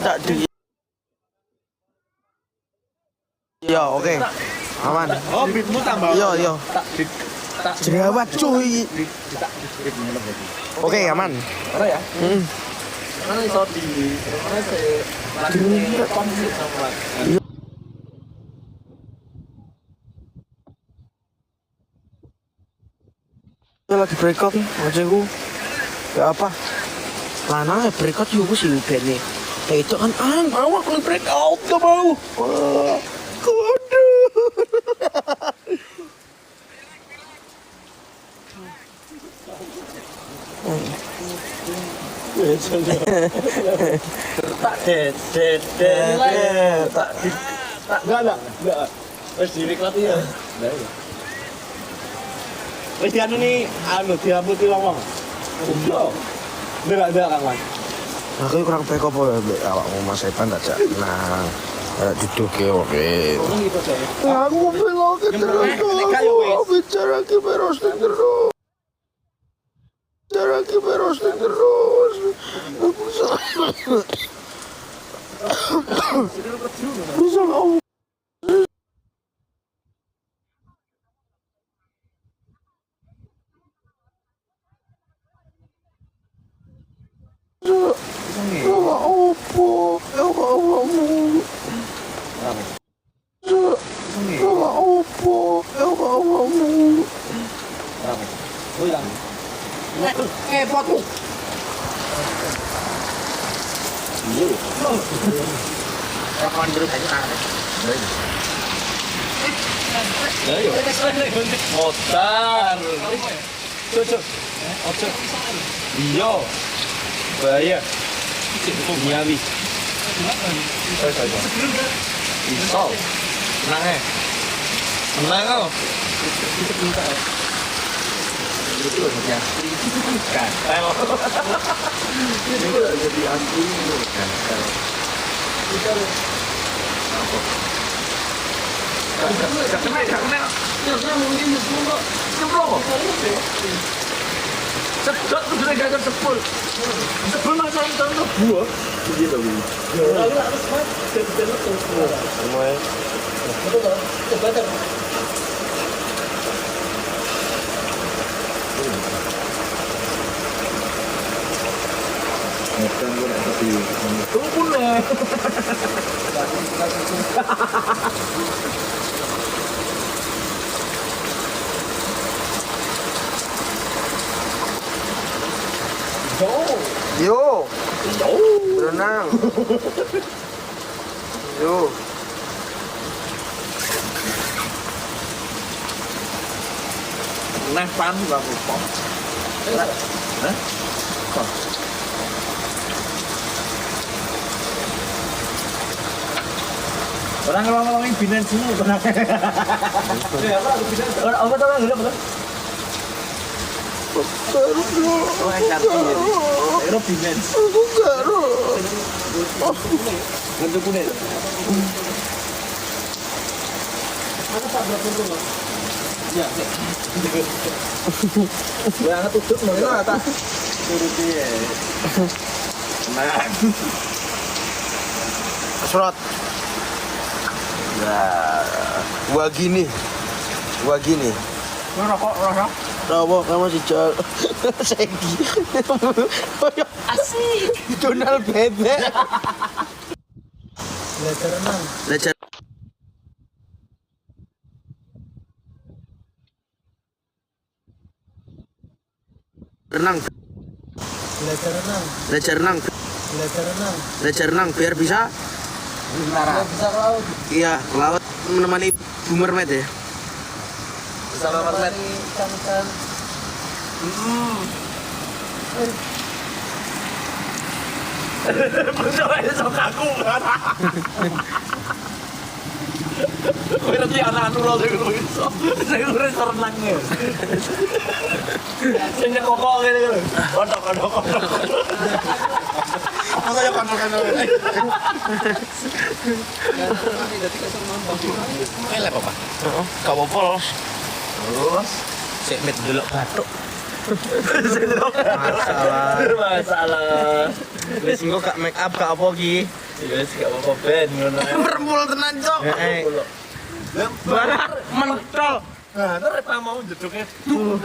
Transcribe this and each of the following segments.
tak di. Yo, oke. Aman. Oh, bitmu tambah. Yo. Jerawat cuy. Oke, aman. Ora ya? Karena iso di karena lagi konflik sama. Dia lagi breakout nih, maksudku. Ya apa? Lanang ya breakout juga sih bene. Ya itu kan mau aku breakout gak mau. Wah, kode. Tak enggak. Wes direkod ya. Wes dianu nih, diamputi wong-wong. Iya. Ndak kawan. Aku kurang breakout apa ya awakmu Mas Evan aja. Nah, duduk ya oke. Aku bilang terus. Bicara roasting terus. Bisa kau. Potmu. Kapan dulu aja kan? Motor. Cocok. Ojo. Iya. Bahaya. Miami. Bisa. Tenang ya. Tenang kok. Itu ya. Kantel. Itu jadi anti. Kantel. Sedot tuh sudah gagal sepul masalah tahun buah begitu lalu harus semua Bukan gue nak tapi tunggu lah. Yo, berenang. Yo. Nah, pan và một bóng. Hả? Còn. Orang ngomongin binan semua pernah. Apa tuh orang dulu betul? Ero binan. Aku garo. Gantung kuning. Aku tak berapa ya. Yang tutup mana tak? Turut dia. Nah. Surat. Nah, gua gini. Rokok. Rokok kamu dijual. Segi. Asik. Donald bebek. Belajar renang. Belajar renang biar bisa Bisa ke laut. Iya, ke laut menemani Bu Mermaid ya. Bisa ke laut. Ikan-ikan. Betul aja sok aku kan. Berarti anak-anak lo juga bisa. Saya udah renangnya. Saya kokok gitu. Kodok. Masa ya kandel-kandel. Elek apa? Heeh, gak apa-apa loh. Terus sik met delok batuk. Masalah. Masalah. Wis engko gak make up gak apa ki. Ya wis gak apa-apa ben ngono. Merempul tenan, Cok. Barang mentol. Nah, ntar rek mau jeduknya.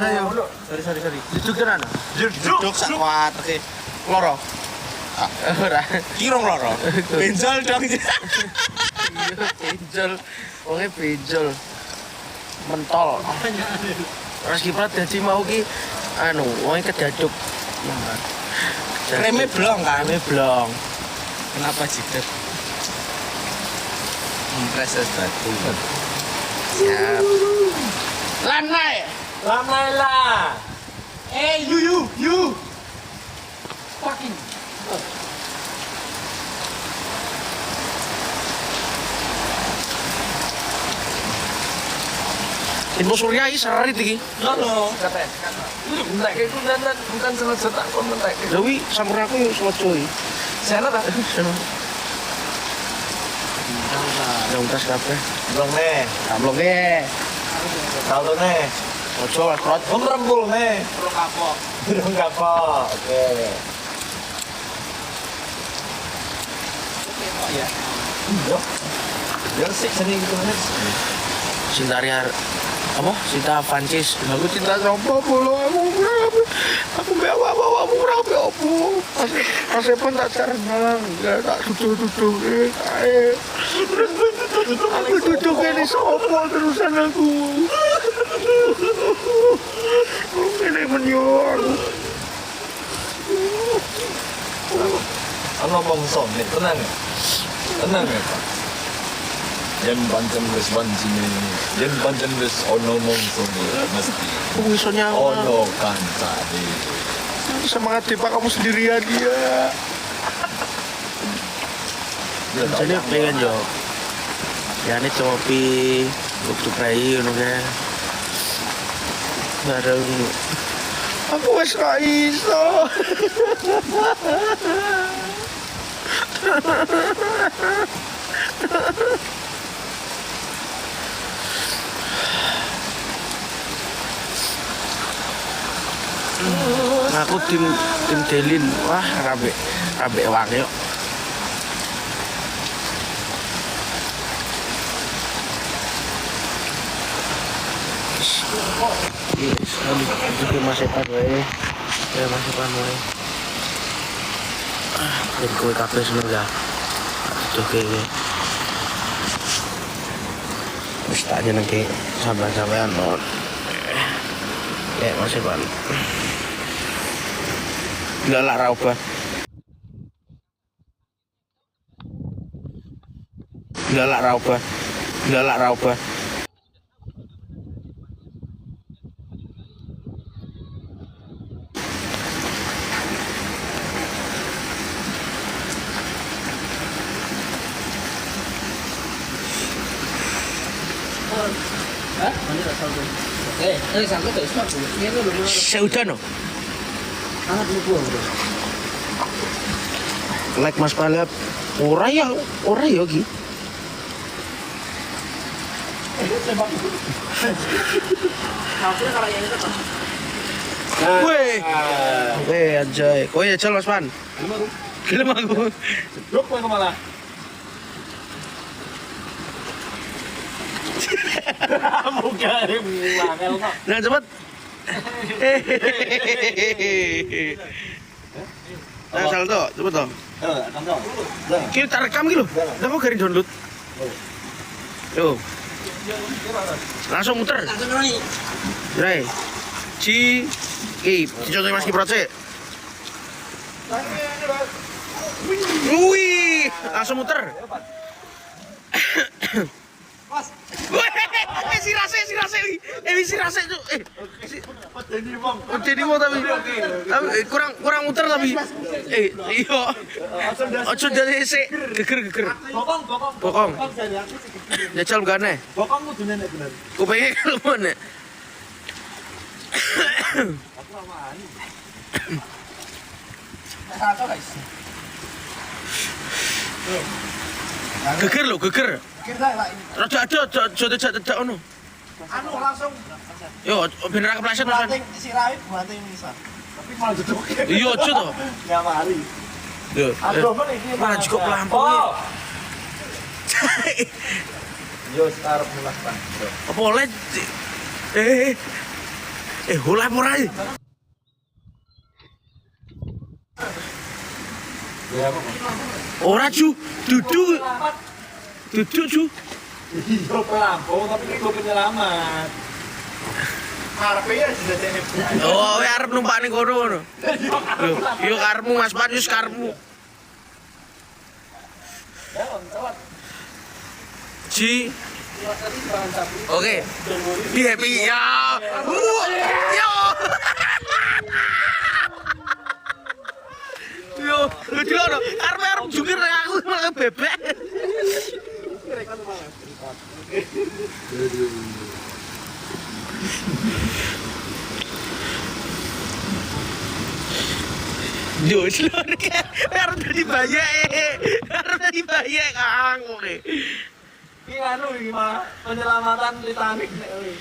Ayo. Sorry. Jeduk tenan. Jeduk sak kuat oke. Loro. Ora. Kirong loro. Benjol dong. Benjol. Oke benjol. Mentol. Terus kiprat dadi mau ki anu, wong kedaduk. Kreme blong kan? Kreme blong. Kenapa jidat? Impres es batu. Siap. Lanai. Lamai lah. You. Fucking. Info Surya iki serit iki. No, kata. Entek iku nanti bukan sengaja tak kon entek. Dewi sampuraku yo selojo iki. Sana ta? Sono. Dong tas kabeh. Blong nih. Amblok e. Saldo nih. Ojo krot. Rembul nih. Pro kapok. Belum kapok. Oke. Ya. Iya. Biar sih seni gitu Mas. Sintari apa? Sinta Francis. Aku cinta sama bolo aku bawa aku rapi opo. Asepon tak careng enggak tak duduk. Aku duduk ini sopo terusan aku. Ini menyo aku. Ano bang song nih? Tenang ya? Tenang ya Pak? Yang pancen wis wancine, yang pancen wis ono mongso mesti Misalnya ono kancane. semangat deh Pak, kamu sendirian dia. Jadi pengen yo. Ya ini copi waktu prai ngono kae. Bareng aku wis ra iso. Aku tim Delin. Wah, rabe wangi kok. Yes, itu masih wae. Ya masih wae. Ben kowe kabeh seneng ya. Oke. Wis tak jenenge sampean-sampean non. Ya masih pan. Galak ra obah. Galak ra obah. Seudan no. Like Mas Palap. Ora ya ki. Weh, anjay. Kowe ya Mas Pan. Gelem aku. Dok kowe kemana? Muka mangel kok. Nah, cepet. Nah, saldo, cepet toh. Kita tak rekam gitu. Udah kok garing download. Tuh. Langsung muter. Rai. Dicontohin Mas Kiprat sih. Wih, langsung muter. Si rase tuh. Jadi mau tapi kurang muter tapi. Iya. Ojo dari sik geger. Bokong. Jajal gane. Bokong kudune nek bener. Kupenge keluwen nek. Aku ora wani. Geger lho, geger. Ada ono. Anu langsung Yo, ben ra kepleset Mas. si Rawit banting misah. Tapi malah duduk. Iya, ojo to. Ya mari. Loh, Aduh, mana iki? malah cukup pelampung. Yo sekarang mulai Bang. Apa oleh hola por ahí. Ora cu, duduk cu. Yo pelampung tapi itu penyelamat. Karepe ya dijajane. Oh, arep numpak ning kono ngono. Lho, yo karepmu Mas Pan, wis karepmu. Ci. Oke. Be happy ya. Yo. Yo, lu diono, arep jungkir nang aku malah bebek. Yo, selor kan. Arep dadi bayek Kang. Oke. Iki anu iki mah penyelamatan Titanic nek kuwi.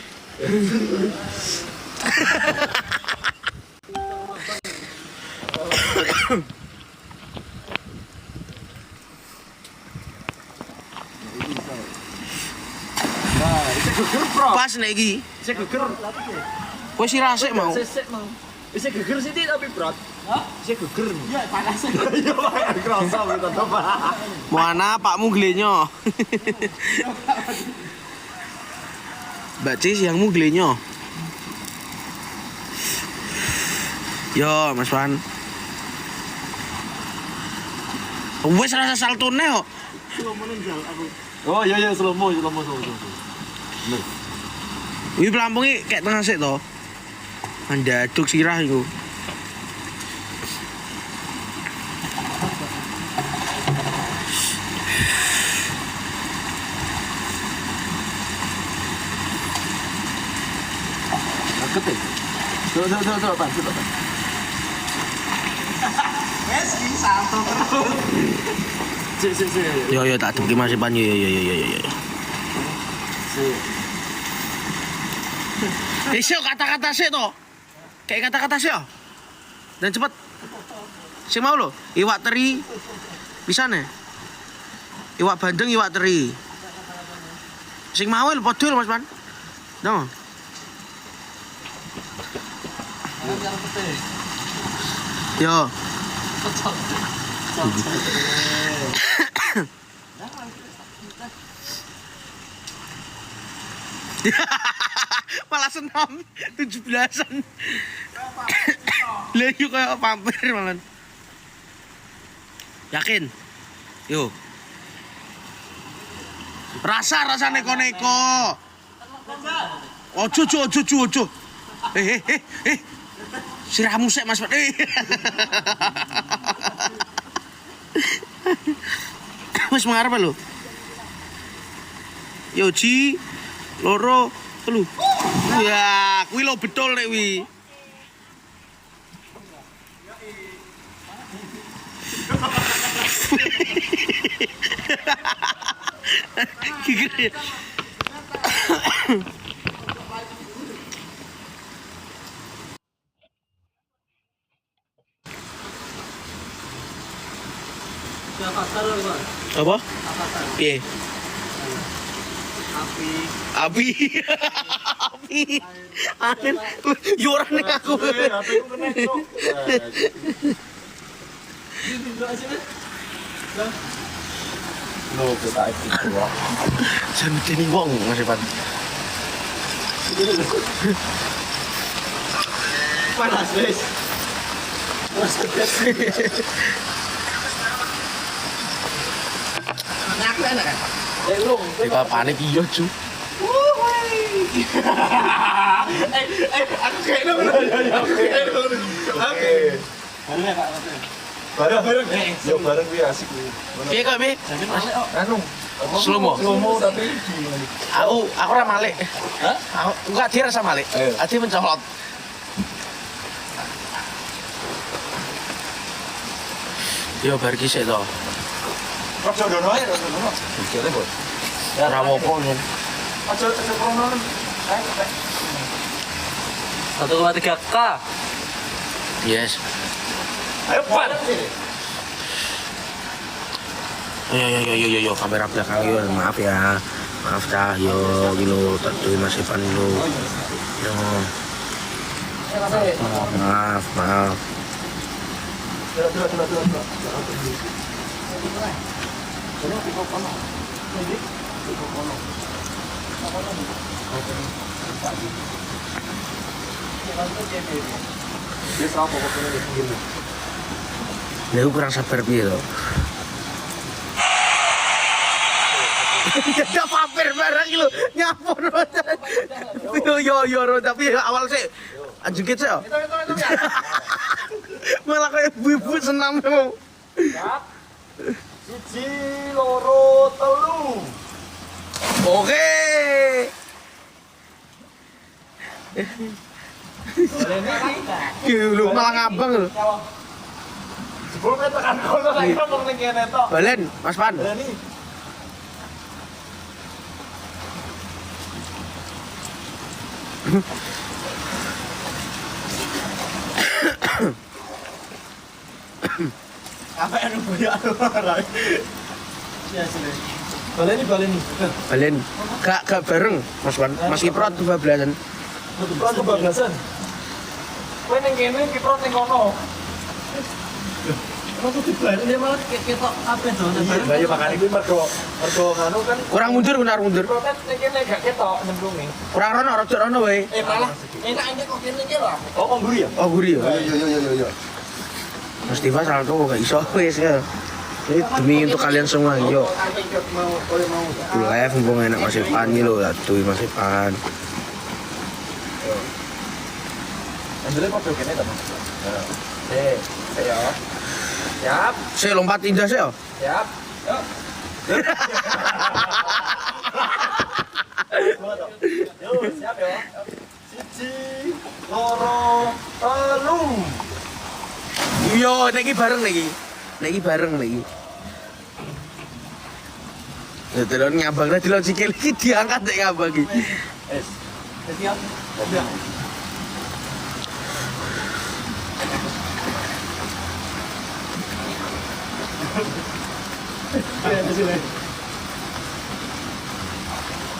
Nah, iki geger, Bro. Pas nek iki. Isih geger. Wis irasik mau. Sik mau. Isih geger sih tapi berat. Hah? Isih geger. Iya, panas. Iya, kerasa tetep. Mana pakmu glenyo. Mbak Cis yang glenyo. Yo, Mas Wan. Wes rasa saltone kok. Oh iya iya slow mo. Bener. Iki pelampunge kayak tengah sik to. Mandaduk sirah iku. Deket. Tuh, Pak. Wes iki salto terus. Sik. Yo tak debki Mas Pan yo. Sik kata-kata sik to. Kayak kata-kata sik yo. Dan cepet. Sing mau lho, iwak teri pisane. Iwak bandeng, iwak teri. Sing mau lho padha lho Mas Pan. No. Yo. Malah senam 17-an. Lah yuk kayak pampir malah. Yakin? Yo. Rasa neko-neko. Ojo. Sirahmu sik Mas. Wis mengarep lho. Yo Ji, loro, telu. Ya, kuwi lho betul nek kuwi. Gigit. Apa? Piye? Api. Angin. Yo ora nek aku. No, kita itu. Sentini wong Mas Ivan. Panas, wes. Kita panik iya cu. Aku kayak dong. Oke. Bareng. Yo bareng kuwi asik kuwi. Piye kok Bi? Anu, Slomo tapi aku ora malik. hah? Aku enggak dia rasa malik. Ayo. Adi mencolot. Yo bar ki sik to. Ojo dono ae, ojo dono. Dikene, Bos. Ora apa-apa nyun. Ojo prono. Ayo. 1,3K. Yes. Ayo, Pan. Yo, kamera belakang yo, maaf ya. Maaf dah, yo, gitu, tadi masih pan dulu. Yo. Maaf. Dia kurang sabar piye to. Ada pamer barang iki lho, nyapur. Yo, tapi awal sih anjingit sih. Malah kayak ibu senam mau. Siap. 1, 2, 3. Oke. Lu malah ngabang lho. Sebelumnya tekan kono lagi ngomong ning kene tok. Balen, Mas Pan. Apa yang punya orang? Ya sini. Balen. Gak bareng, Mas Pan. Mas Kiprot kebablasan. Kiprot kebablasan. Kowe ning kene kiprot ning kono. Kamu dibalik dia malah ketok kabeh to. Iya, makane kuwi mergo anu kan Kurang mundur. protes ning kene gak ketok nyemplunge. Kurang rono wae. Malah enak ini kok kene iki lho. Oh, guri ya? Oh, guri ya. Yo. Mas Diva salah tuh gak iso wis ya. Ini demi untuk kalian semua, yo. Live mumpung enak Mas Ipan iki lho, atuh Mas Ipan. Andele kok kene to, Mas? Ya. Siap. Saya lompat indah sih ya. Siap. Yuk. Yo, siap ya. 1, 2, 3. Yo, niki bareng lagi. Ya telon ngabang lah telon sikil iki diangkat nek ngabang iki. Siap. Siap.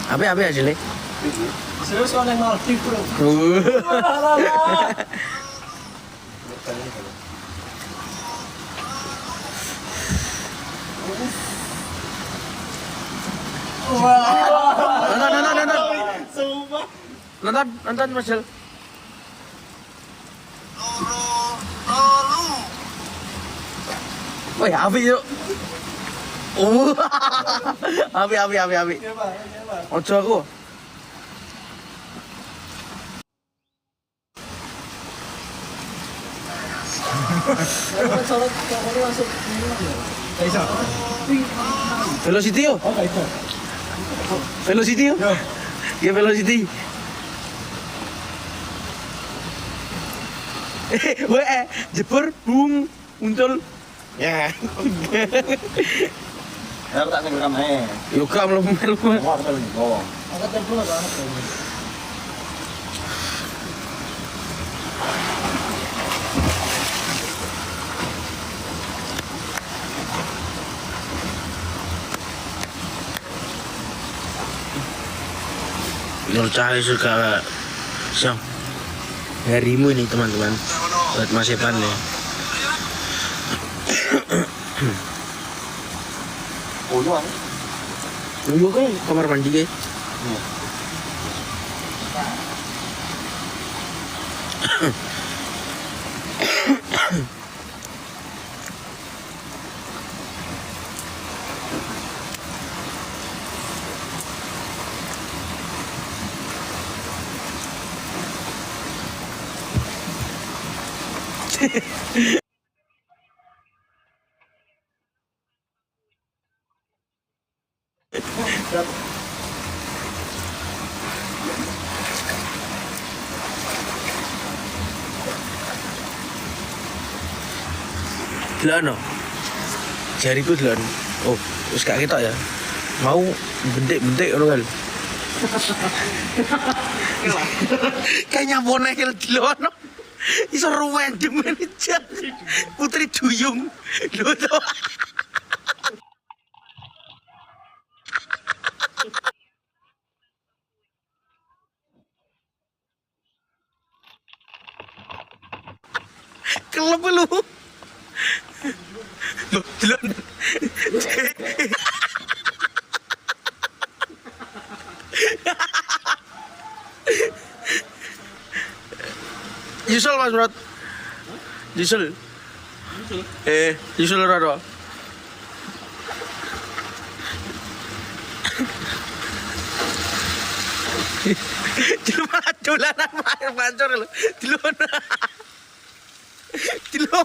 Apa hasilnya? Serius kau neng Maldives bro? Nonton Mas Jel. Woi, api yuk. Api. Ojo aku. Velocity yo. Velocity yo. Ya velocity. Jebur, bung, muncul. Ya. Ya tak ning rekam ae. Yo gak melu. Wah, betul nih. Oh. Angkat telepon atau apa? Nur Cahaya suka siang. Harimu ini teman-teman. Buat Mas Evan ya. Iya kan kamar mandi guys. Delano. Jariku delano. Oh, wis gak ketok ya. Mau bentik-bentik ngono kan. Kayaknya bonek delano. Iso random aja. Putri Duyung. Lho to. kelep lu. Loh, delok. Nyusul Mas Bro. Nyusul. Nyusul rada. Cuma dolanan air mancur lho. Dilon. Dilon.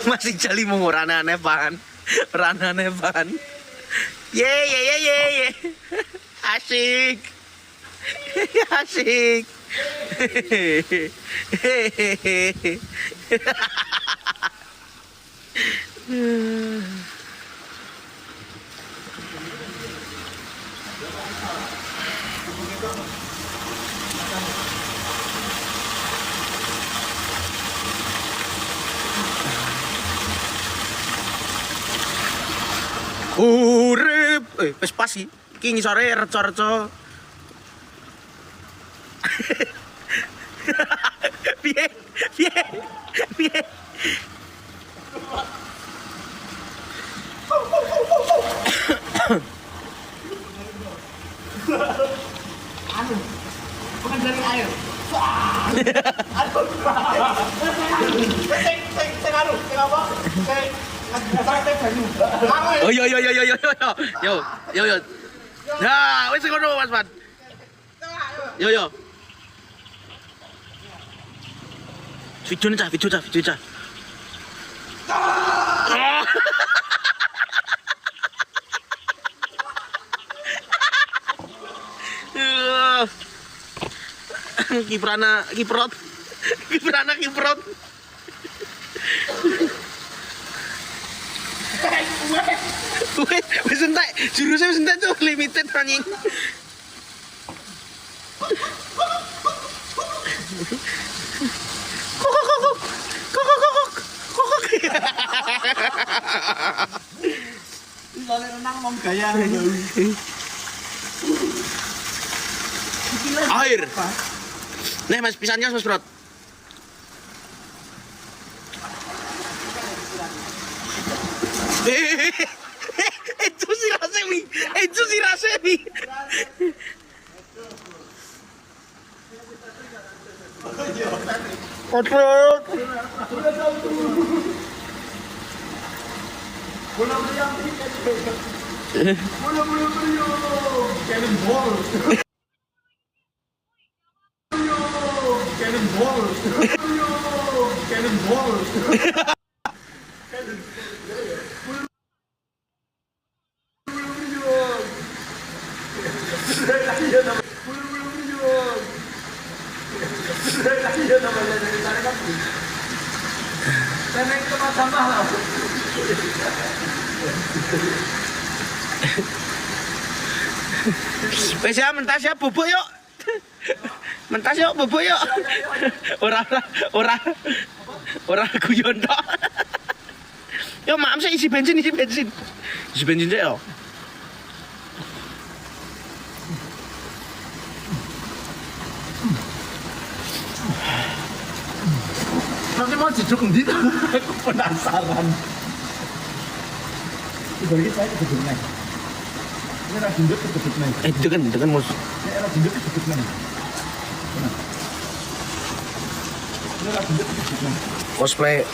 Masih jali mau aneh-aneh pan. Aneh-aneh pan. Ye. Asik. Asik. Urip, wis pas iki. Iki ngisore reca-reca. Piye? Anu, bukan dari air. Sing apa? Oh yo. Ya, wis ngono Mas Pat. Yo. Video cah. Kiprot. Wis entek, jurusnya wis entek tuh limited anjing. Lali renang mau gaya. Air. Nih Mas pisannya Mas Bro. Itu si Rasemi. Kotrot. Wes ya mentas ya bubuk yuk. Mentas yuk bubuk yuk. Ora guyon tok. Yo maaf saya isi bensin. Isi bensin sih yo. Nanti mau jujur ngendi? Aku penasaran. Bagi saya keduduk naik. Ini era junduk keduduk naik. Itu kan mus. Ini era junduk keduduk naik. Ini era junduk keduduk naik. Cosplay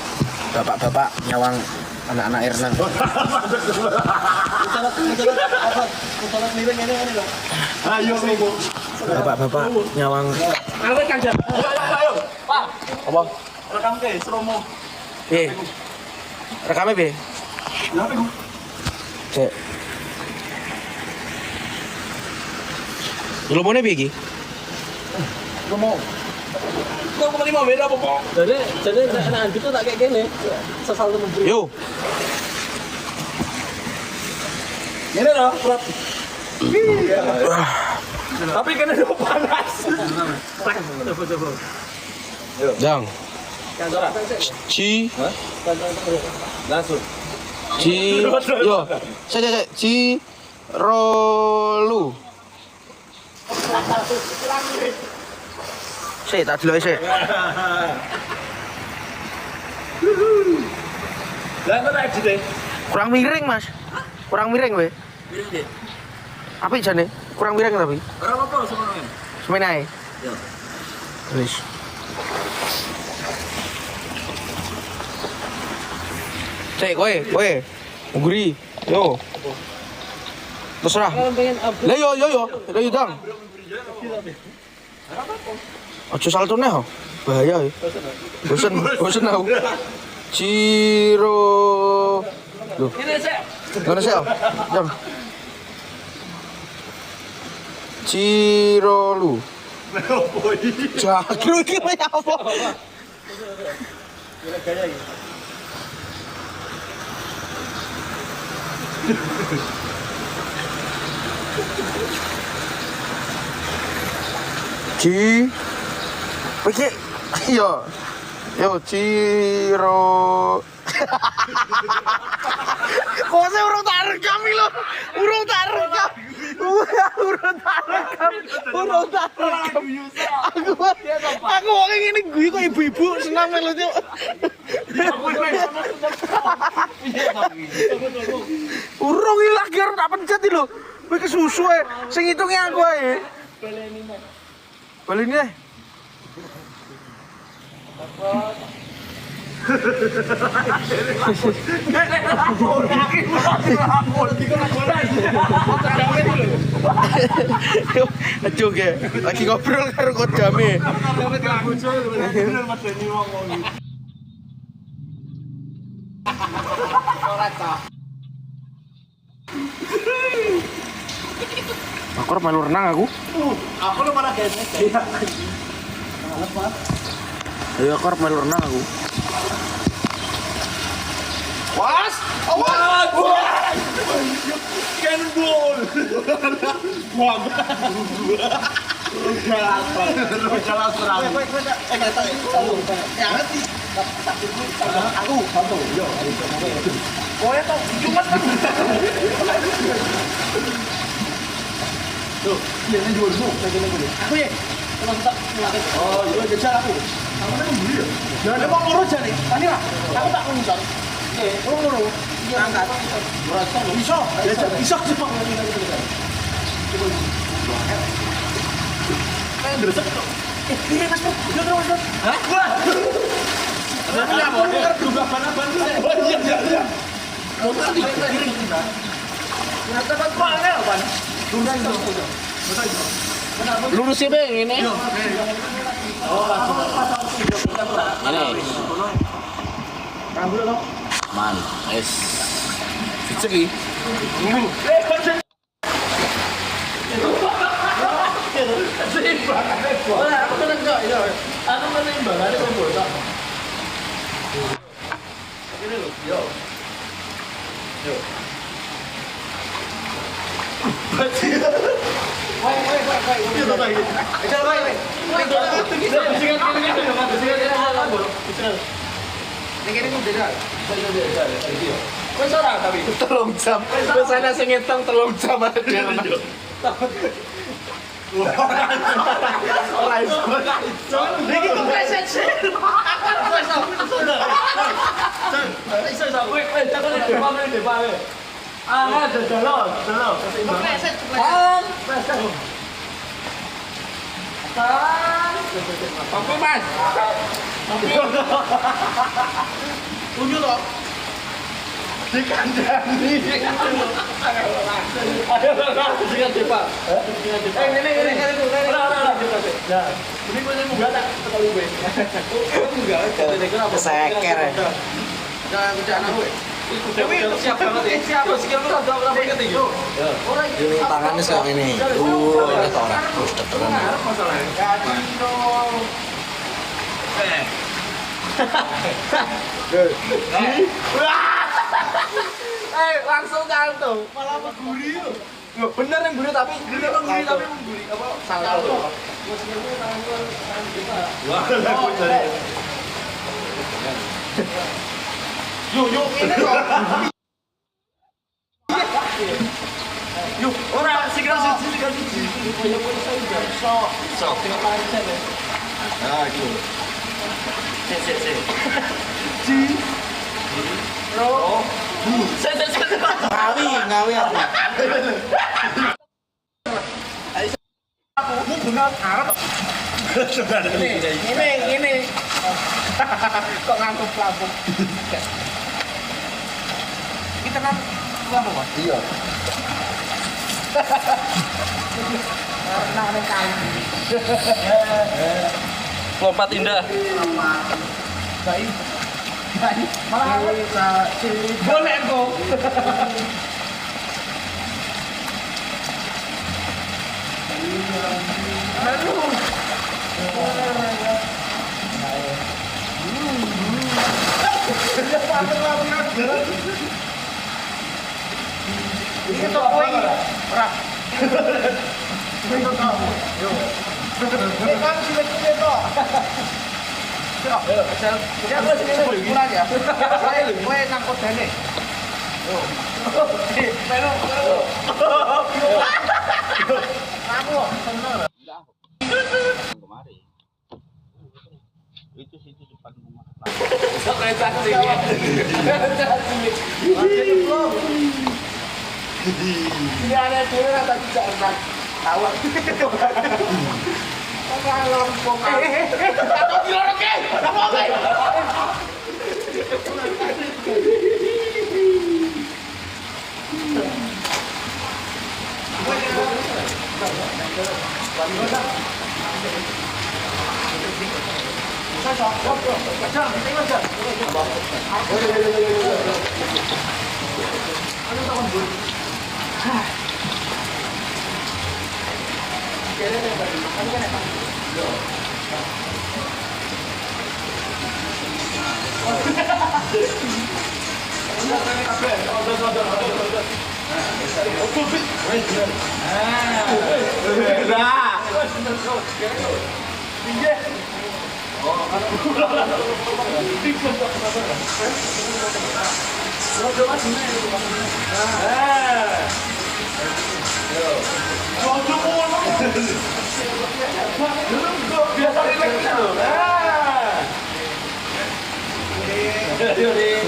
bapak-bapak nyawang anak-anak air renang. Salat miring ini loh. Ayo minggu. Bapak-bapak nyawang. Ayo kanjeng. Ayo. Pak. Apa? Rekam ke Sromo. Rekamnya be. Ya minggu. Cek. Lu mau nih iki? Sromo. Kok kembali mau beda apa, Pak? Jadi enak gitu tak kayak gini. Sesal menteri. Yo. Ini loh, Prot. Tapi kan udah panas. Coba. Jang. Kantor. Ci Langsung. yo. Saya Cirolu. Saya tak dulu saya. Lah kok tak dite? Kurang miring, Mas. Kurang miring we. Miring deh. Apa jane? Kurang miring tapi. Ora apa-apa semono. Semen ae. Yo. Wis. Cek kowe. Guri. Yo. Terserah. Lah yo. Lah yo dang. Ojo salto neh. Bahaya ya. Bosen aku. Ciro. Loh, Ini sih. ngono sih. Jam. Cirolu. Jagro iki kaya apa? Gaya iki. Oke. Yo Ciro. Kok saya urung tak rekam iki lho. Urung tak rekam. Aku wong ngene gue kok ibu-ibu senang melu cuk. Urung iki lagi arep tak pencet iki lho. Kowe kesusu ae. Sing ngitungi aku ae. Baleni ae. Aduh ke, lagi ngobrol karo kodame. Aku malu renang aku. Aku lu mana guys? Ayo aku malu renang aku. Was! Awas! Cannonball! Jalan serang. Aku satu. Yo. Kowe to cuma tuh, ini dulu, aku ya. Oh, iya jajal aku. Kamu kan beli ya? Jangan mau ngurus jane. Tani lah. Aku tak ngurus. Oke, ngurus. Angkat. Bisa. Bisa cuma kayak ndresek kok. Ini Mas Pur. Yo terus, Mas. Hah? Ada apa? Berubah ban-ban. Iya. Motor di kiri. Ternyata kan kuangel, Pan. Lurus sih bang ini. Ini. Rambut lo. Man, es. Ceki. Telung jam. Biasanya sing ngitung telung jam aja. Ora iso. Iki kompreset sih. Iso. Kowe takon iki pamane depan. Ah, delok. Kompreset. Kopi Mas. Unyu to. Dikandani. Ayo, dengan cepat. Ini. Ora. Ya. Ini kowe munggah tak tekeli kowe. Munggah apa? Seker. Jangan kerjaan aku. Tapi siap banget ya. Siap. Sikilku udah pegat iki. Tangannya sekarang ini. Lihat orang. Terus tetelan. Langsung kantung. Malah mengguri itu. Bener yang gurih tapi mengguri apa? Salah. Wah, aku dari. Yuk, ini kok. Yuk, ora segera siji. So, tinggal tarik saja. Nah, itu. Se. Ro. Se. Ngawi apa? Aku benar Arab. Ini. Kok ngangkup lambung. Kita kan lambung, Mas. Iya. Nah, kali. Lompat indah. Baik. Malah boleh kok. Aduh. Ini tuh apa ini? Ora. Ini tuh kamu. Yo. Ini kan sini tuh. Ayo, saya pulang ya. Saya gue ngangkut dene. Yo. Melu. Aku seneng. Kemari. Itu situ depan rumah. Ini ada dulu kata tidak tahu. Kalau kok atau di luar oke. Oke.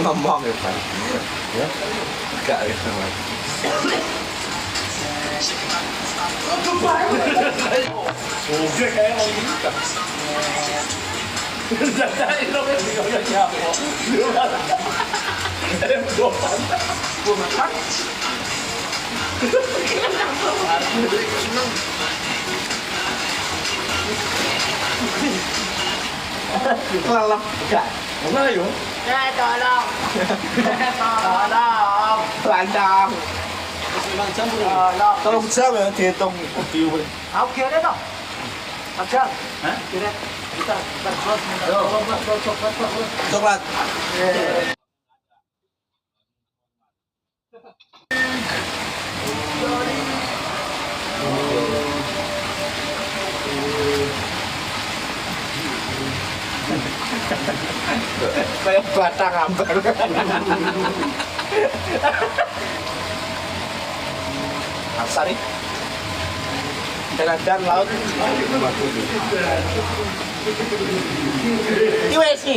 Ngomong ya, Pak. Ya. Enggak gitu, Mas. Oke, kayak mau gitu. Jadi lo kan juga nyapa. Gue makan. Kelelep. Enggak. Mana yuk? Tolong. Landang. Tolong jam ya dihitung view. Aku kira toh. Macam. Hah? Kira kita berkos. Coklat. Kayak batang ambar. Asari. Dan laut. USI.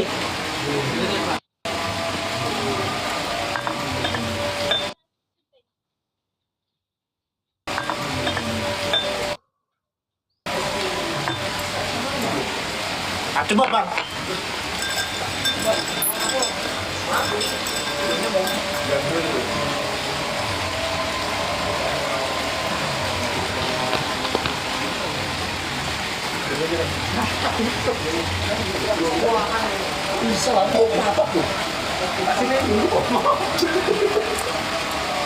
Coba bang.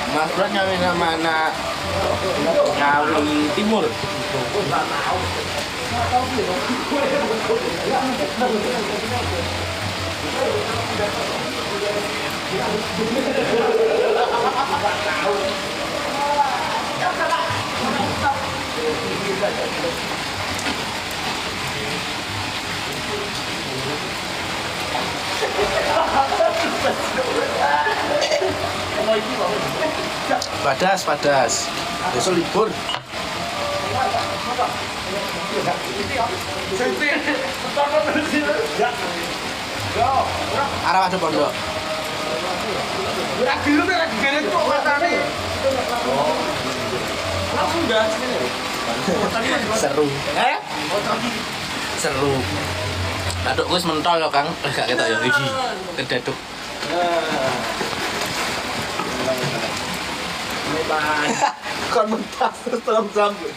Mas Bro nyawi mana Ngawi Timur. Padas, padas. Besok libur. Arah ada pondok. Udah dulu nih lagi gini tuh matanya. Langsung dah sini. Seru. Seru. Aduk wis mentol ya, Kang. Gak ketok ya iki. Kedaduk. Kon mentas terus tolong sambut.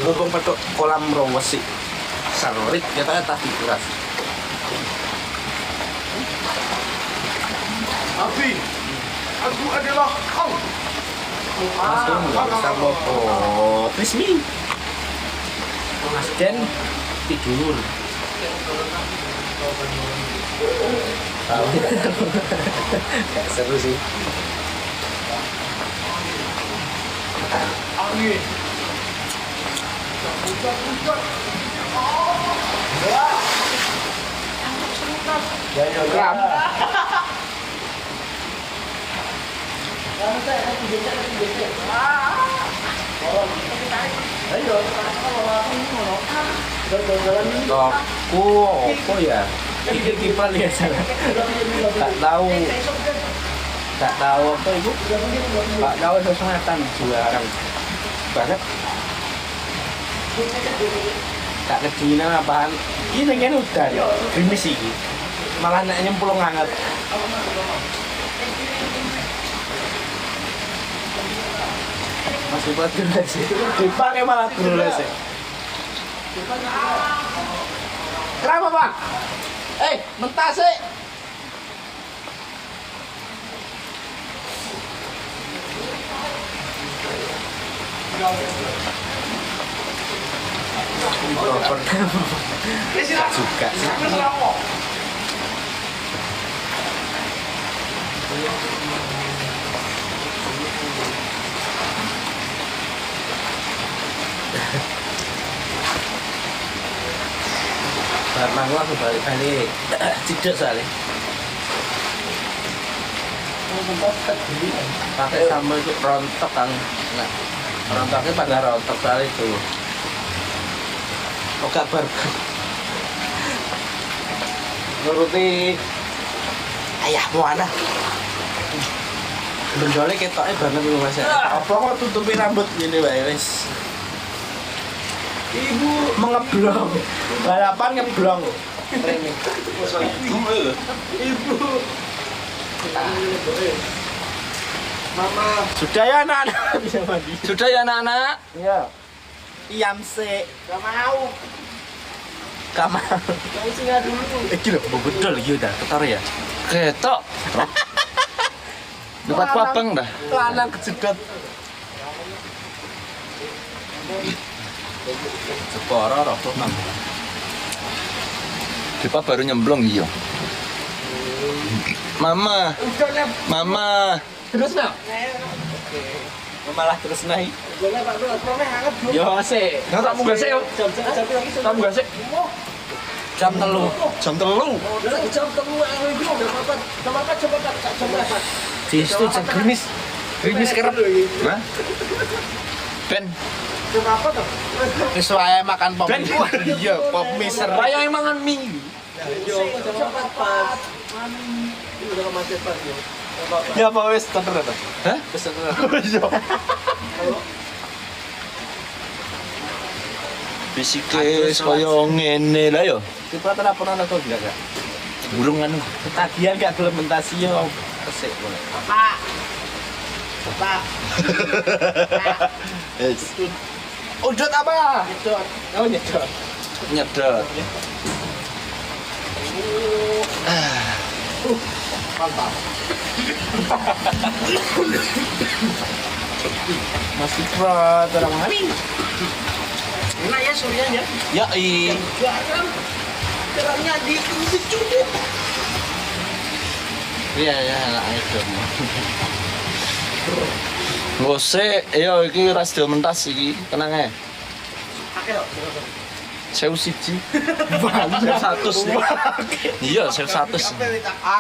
Ngomong petuk kolam rawes sih. Salurit katanya tas dikuras. Abi, aku adalah kau. Langsung nggak bisa ngopot. Resmi. Mas Den tidur. Tahu. Gak seru sih. Angin. Gram. Toko apa ya? Ini kiper ya sana. Tak tahu. Tak tahu apa itu. Tak tahu sesuatu jualan banget. Tak kedina apaan? Ini kan udah gerimis sih. Malah nak nyemplung hangat. Masih buat gelas sih. Dipakai malah gelas sih. Kenapa Pak? Mentas sih. Juga sih. Karena gua kembali kali tidak soalnya. Pakai sambal itu rontok kan. Nah, rontoknya pada rontok soalnya itu. Oh kabar. Nuruti ayahmu anak. Bendolnya ketoknya banget itu Mas. Apa kok tutupi rambut gini Pak wis. Ibu mengeblong. Balapan ngeblong. Training. Ibu. Mama. Sudah ya anak-anak bisa mandi. Sudah ya anak-anak? Iya. Iam se. Gak mau. Kamar. Kamu singgah dulu. Iki lho, bedol iki udah ketor ya. Ketok. Dapat papeng dah. Lanang kejedot. Seporo rokok Mam. Dipa baru nyemplung iya. Mama. Mama. Terus nak? Malah terus naik. Boleh Pak Bro, promeh hangat bro. Yo sik. Nggak tak munggah sih yo. Jam lagi. Tak munggah sih. Jam 3. Jam 3. Udah jam temu yang itu udah apa? Jam 4. Di situ jam gerimis. Gerimis kerep. Hah? Ben. Jam apa tuh? Wis wae makan pop. Ben. Iya, pop mie ser. Bayang mangan mie. Jam 4. Ini udah kemacetan ya. Ya apa wis teter ta? Hah? Wis teter. Iya. Bisike koyo ngene lah yo. Kita ora pernah nonton gak gak? Burung anu. Ketagihan gak gelem mentasi yo. Kesik boleh. Pak. Yes. Udut apa? Nyedot. Oh nyedot. Nyedot. Mantap. Masih pro terang hari. Enak ya surianya. Ya i. Garam. Garamnya dicudit. Iya ya enak itu. Ngose, yo iki ras mentas iki, tenang ae. Pakai kok. Sewu siji. Sewu 100. Iya, sewu 100.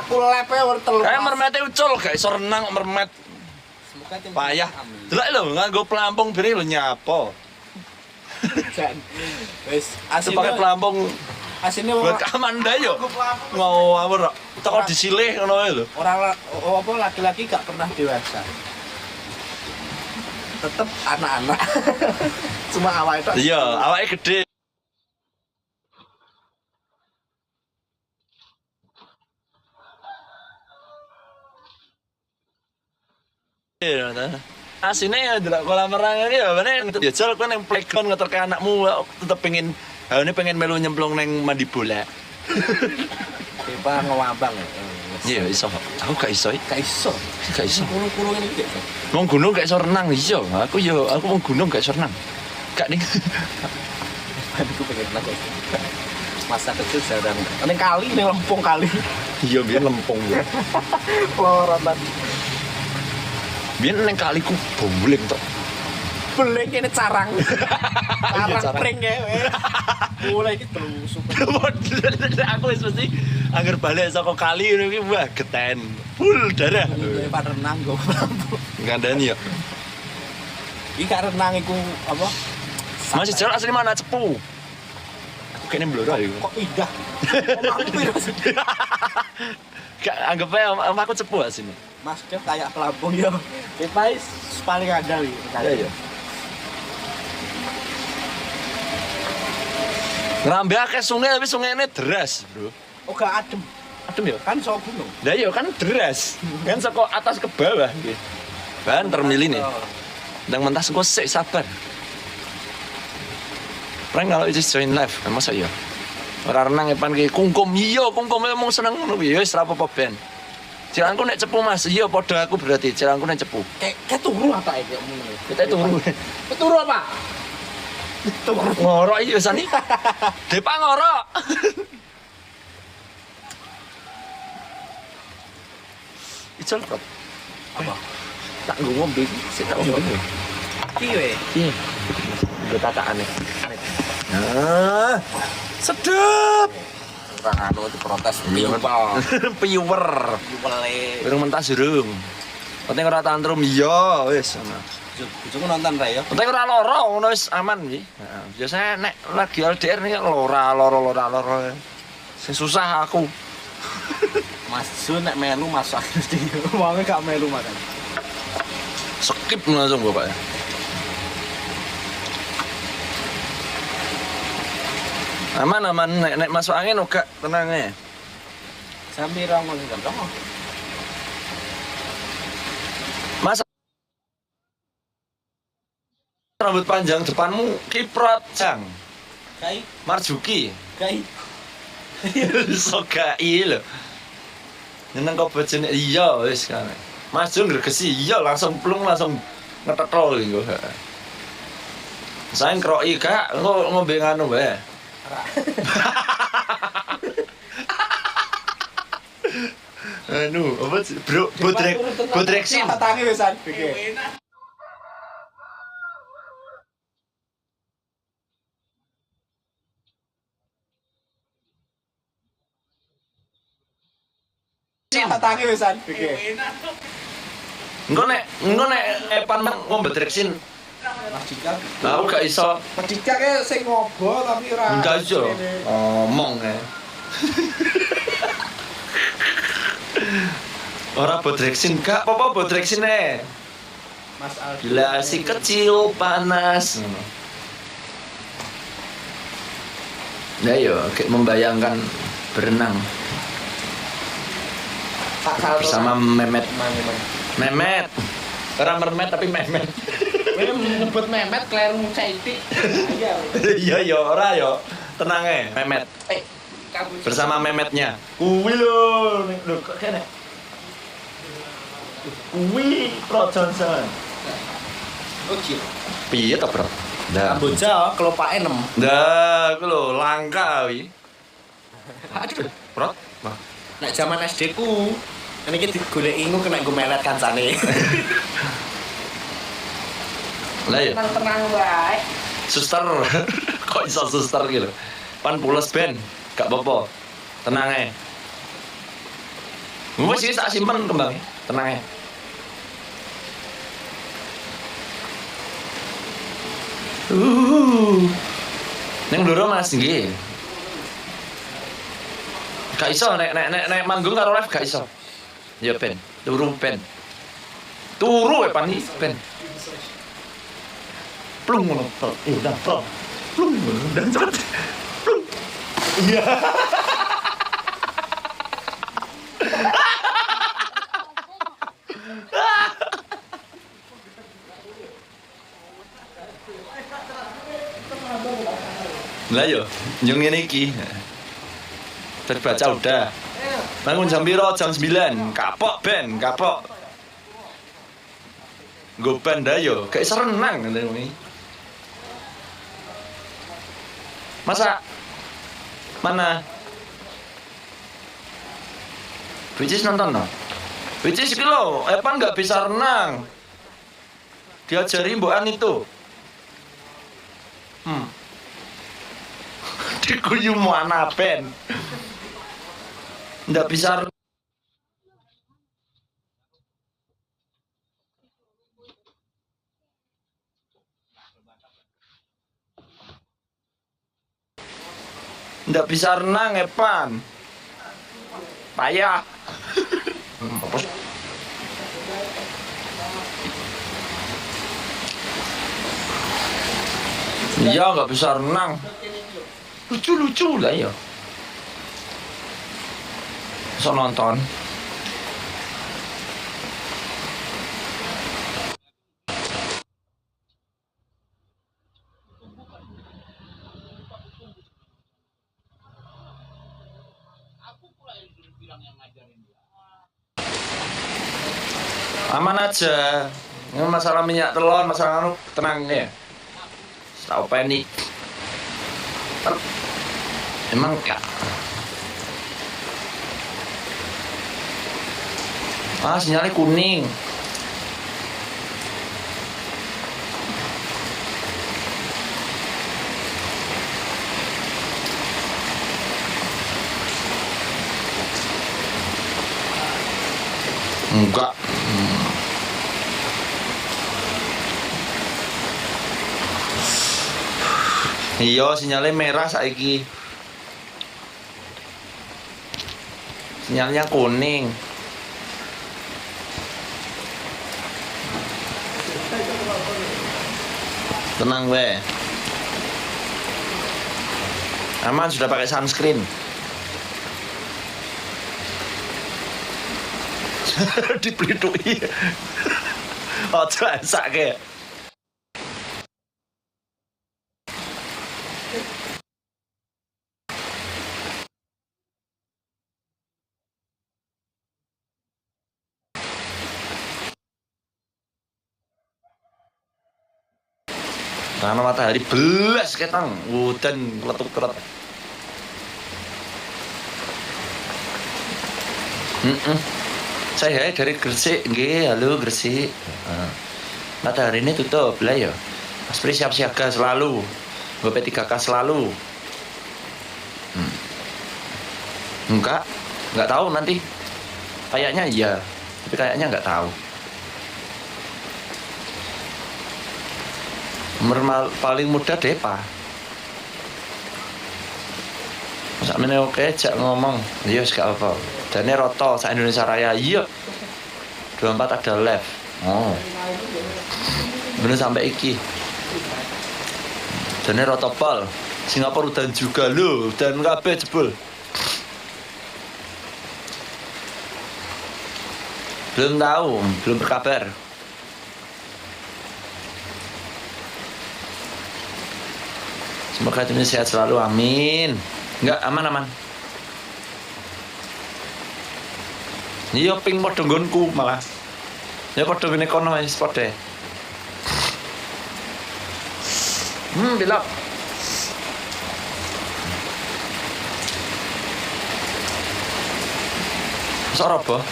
Aku lepe ora telu. Kayak mermete ucul gak iso renang kok mermet. Payah. Delok lho nganggo pelampung biri lho nyapo. Wis, Pakai pelampung asine buat Amanda yo. Mau apa kok? Toko disilih ngono ae lho. orang apa laki-laki gak pernah dewasa. Tetep anak-anak. Cuma awake tok. Iya, awake gede. Iya, asine ya delok kolam renang iki ya bane jajal kowe nang playground ngeterke anakmu tetep pengen melu nyemplung nang mandi bola. Tiba ngewabang. Iya iso. Aku gak iso. Gak iso. Gak iso. Kurung-kurung ini gak iso. Wong gunung gak iso renang iya. Aku wong gunung gak iso renang. Gak ning. Aku pengen renang. Masa kecil saya renang. Ning kali, ning lempung kali. Iya biyen lempung ya. Lorotan. Biyen ning kaliku bombleng tok. Beleng kene carang. Carang carang. pring ya. Mulai iki terusuk. Aku wis mesti angger balik saka kali ngono iki wah geten. Full darah. Pak renang go pelampung. Ngandani ya. Iki gak renang iku apa? Masih jalan asli mana cepu. Aku kene blora iku. Kok indah. Omahku piro sih? Gak anggap ae aku cepu asine. Mas Dev kayak pelampung ya. Kita paling andal iki. Iya iya. Ngerambe akeh sungai tapi sungainya deras, Bro. Oh gak adem. Adem ya? Kan so gunung. Lah iya kan deras. Kan saka atas ke bawah nggih. Ban termili nih. Ndang mentas engko sik sabar. Prank kalau itu join live, masa iya? Ora renang epan ki kungkum iya, kungkum emang seneng ngono kuwi ya wis ra apa-apa ben. Cilangku nek cepu Mas, iya padha aku berarti cilangku nek cepu. Kayak turu apa iki ngene. Kita turu. Turu apa? Turu. Ngorok iki wis ani. Depa ngorok. Icol kok. Apa? Tak ngombe sik tak ngombe. Piye? Iya. Gue tatakane. Nah, sedep. Ora anu diprotes Iya. Piwer. Pele. Urung mentas urung. Penting ora tantrum iya wis. Bojoku nonton ra ya. Penting ora lara ngono wis aman iki. Heeh. Biasanya nek lagi LDR nih lara. Sing susah aku. Mas Jun nek melu masak mesti. Wonge gak melu makan. Skip langsung bapaknya. Aman nek masuk angin uga tenang ya. Sambil ra ngono kan. Mas rambut panjang depanmu kiprot jang. Kai, Marjuki. kai. So gai lho. Nyeneng kok bojone iya wis kan. Mas Jun gregesi iya langsung plung langsung ngetetol iku. Saya nkroki gak ngombe nganu wae. Anu, apa sih? Bro, bodreksin. Tangi wisan pikir. Tangi wisan pikir. Engko nek epan ngombe bodreksin. Mas Dika. Aku gak iso. Mas Dika ke sing ngobo tapi ora. Enggak iso. Omong ya. Ora bodreksin gak apa-apa bodreksin e. Mas Aldi. Gila si kecil panas. Ya yo, kayak membayangkan berenang bersama Memet. Memet. Ora mermet tapi Memet. Kowe nyebut Memet kleru caitik. Iya. Iya yo, ora yo. Tenang Memet. Kamu Bersama Memetnya. Kuwi lho, kok kene. Kuwi Pro Johnson. Ojil. Piye to, Bro? Dah. Kamboja kelopake 6. Dah, ku lho langka wi. Aduh. Bro. Nek zaman SD ku kan iki digoleki ku kena nggo melet kancane. Lah ya, Tenang wae. suster. Kok Kok iso suster gitu. Pan pules ben, gak apa-apa. Tenang ae. Wis iki tak simpen kembang. Tenang ae. Neng loro Mas nggih. Gak iso nek manggung karo live gak iso. Ya ben, turu ben. Turu pan iki ben. Plung ngono. Udah, plung ngono. Dan cepet. Plung. Iya. Lah yo, yang ngene iki. Terbaca udah. Bangun jam piro? Jam 9. Kapok ben, kapok. Nggo ben dah yo, gak iso renang ngene. Masa mana? Which nonton no? Which is lo, Epan nggak bisa renang. Diajari mbokan itu. Diguyu mana pen? Nggak bisa. Nggak bisa renang, Epan. Payah. Iya, nggak bisa renang. Lucu-lucu lah ya. So nonton. Aman aja. Ini masalah minyak telur, masalah anu tenang ya. Tahu panik. Emang ya. Sinyalnya kuning. Enggak. Iya, sinyalnya merah saiki. Sinyalnya kuning. Tenang we. Aman, sudah pakai sunscreen. Dipelituki. Ojo esake. Karena matahari belas ketang, udan kletuk-klet. Saya dari Gresik, nggih, halo Gresik. Matahari ini tutup lah ya. Mas Pri siap siaga selalu, gue P3K selalu. Nggak tahu nanti. Kayaknya iya, tapi kayaknya nggak tahu. Paling muda Depa. Masa meneh oke jak ngomong. Iya gak apa. Dane roto sak Indonesia Raya. Iya. 24 ada live. Oh. Bener sampai iki. Dane roto pol. Singapura udan juga lho, dan kabeh jebul. Belum tahu, belum berkabar. Semoga ini sehat selalu, amin. Enggak, aman. Iya ping padha nggonku malah. Ya padha ngene kono wis padha. Bilap. Sorobo.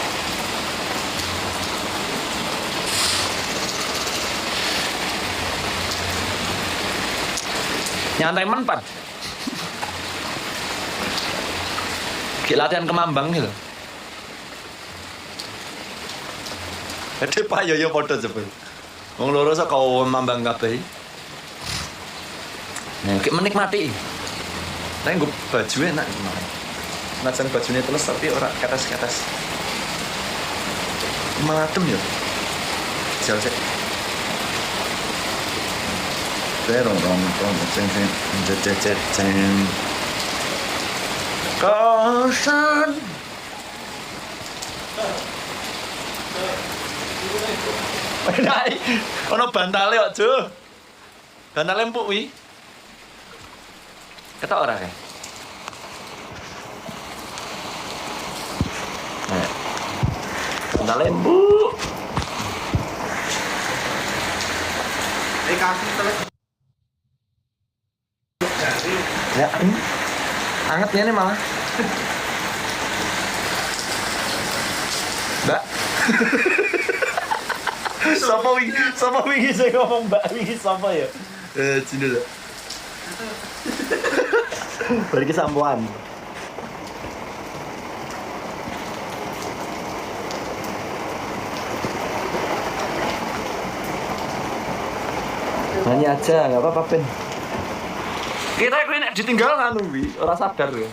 Nyantai men, Pan. Kayak latihan kemambang gitu. Ada payo yo foto jebul. Wong loro sak kau mambang kabeh. Nah, kayak menikmati. Tapi gue baju enak kemarin. Najan bajunya terus tapi ora ketes-ketes. Madem ya. Jauh sih. Pero ceng. Kosan. Dai, ono bantale kok, Jo. Bantale empuk wi. Ketok ora kae? Bantale empuk. Kasih terus. Ya, anget ya nih malah. Mbak. Sapa wingi sing ngomong Mbak wingi sapa ya? Cina lah. Balik sampoan. Nyanyi aja, nggak apa-apa, Ben. Kita gue nek ditinggal nganu wi, ora sadar ya.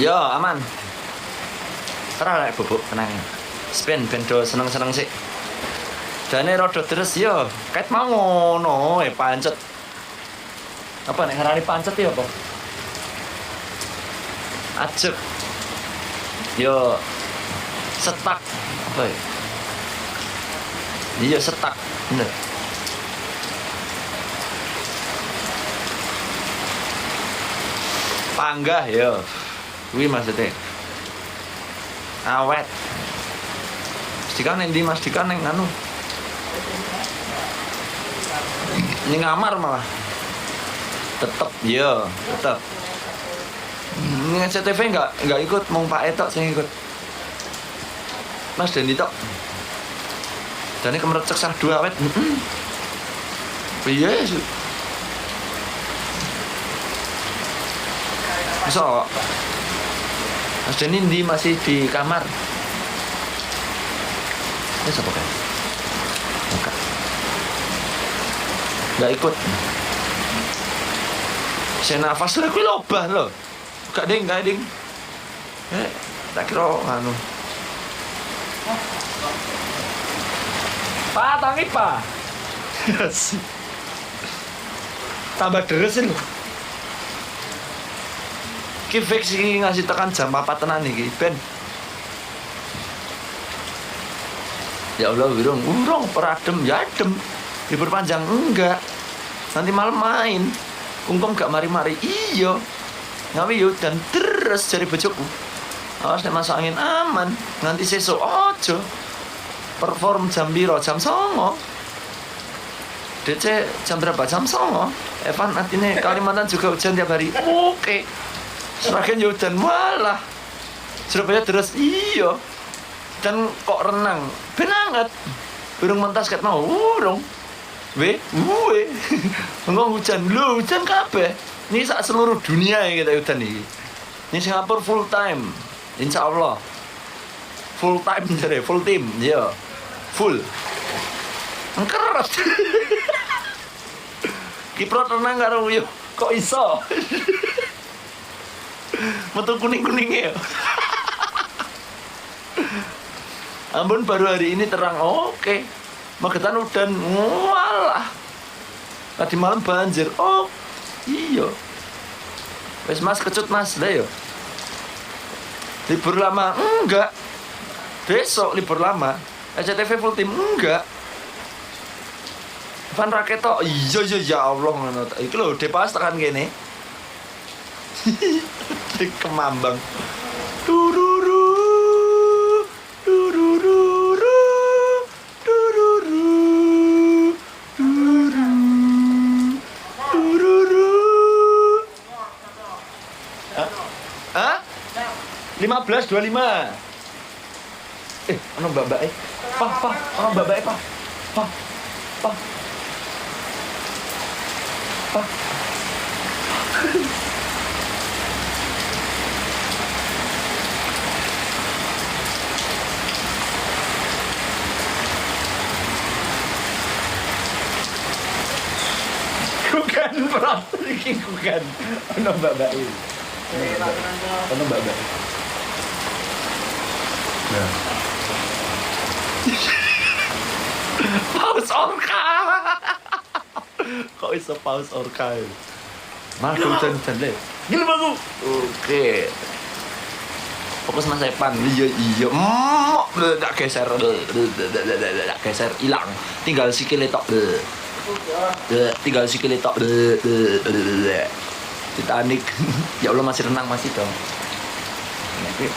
Yo, aman. Ora lek bubuk tenang. Spin bendo seneng-seneng sih. Jane rada terus yo, ket mau ngono pancet. Apa nek ngarani pancet ya apa? Ajek. Yo setak apa ya? Iya setak, bener. Panggah ya, kuwi maksudnya. Awet. Mastikan yang di mastikan yang anu. Ini ngamar malah. Tetep, ya, tetep. Ini SCTV nggak ikut, mau Pak Etok sing ikut. Mas Dendi tok. Dan ini kemerecek sah 2 awet. Iya sih. Bisa. Mas Dendi masih di kamar. Ini siapa kan? Enggak. Nggak ikut. Saya nafas lagi lobah loh. Gak ding. Tak kira anu. Pak, tangi Pak. Tambah deres lho. Ki fix iki ngasih tekan jam 4 tenan iki, Ben. Ya Allah, urung peradem ya adem. Libur panjang enggak. Nanti malam main. Kungkum gak mari-mari. Iya. Ngawi yo dan terus cari bojoku. Awas nek masuk angin aman. Nanti sesuk ojo. Perform jam biro jam 09.00. DC jam berapa? Jam 09.00. Evan artinya Kalimantan juga hujan tiap hari. Oke. Seragen hujan malah. Surabaya terus iya. Dan kok renang. Ben anget. Burung mentas ket mau urung. Ngomong hujan. Lho, hujan kabeh. Ini sak seluruh dunia ya kita hujan ini. Ini Singapura full time. Insya Allah. Full time jadi full team. Ya. Full. Engkeret. Kiprot renang karo yo. Kok iso? Metu kuning-kuningnya ya. Ambon baru hari ini terang. Oke. Magetan udan. Walah. Tadi malam banjir. Oh. Iya. Wes Mas kecut Mas lah yo. Libur lama enggak. Besok libur lama. SCTV full tim enggak. Van Raketo iya ya Allah ngono. Iki lho Depas tekan kene. Kemambang. Dururu. Dururu. Dururu. Dururu. Hah? 15.25. Ono mbak-mbak Pak, ono mbak-mbak Pak. Pa. Pa. Bukan berat iki bukan. Ono mbak-mbak iki. Ono mbak-mbak. Nah. Paus orka. Kok iso paus orka? Mas hujan-hujan le. Gini bagus. Oke. Fokus Mas Epan. Iya. Tak geser. Tak geser hilang. Tinggal sikile tok. Tinggal sikile tok. Titanic. Ya Allah masih renang masih dong. Oke.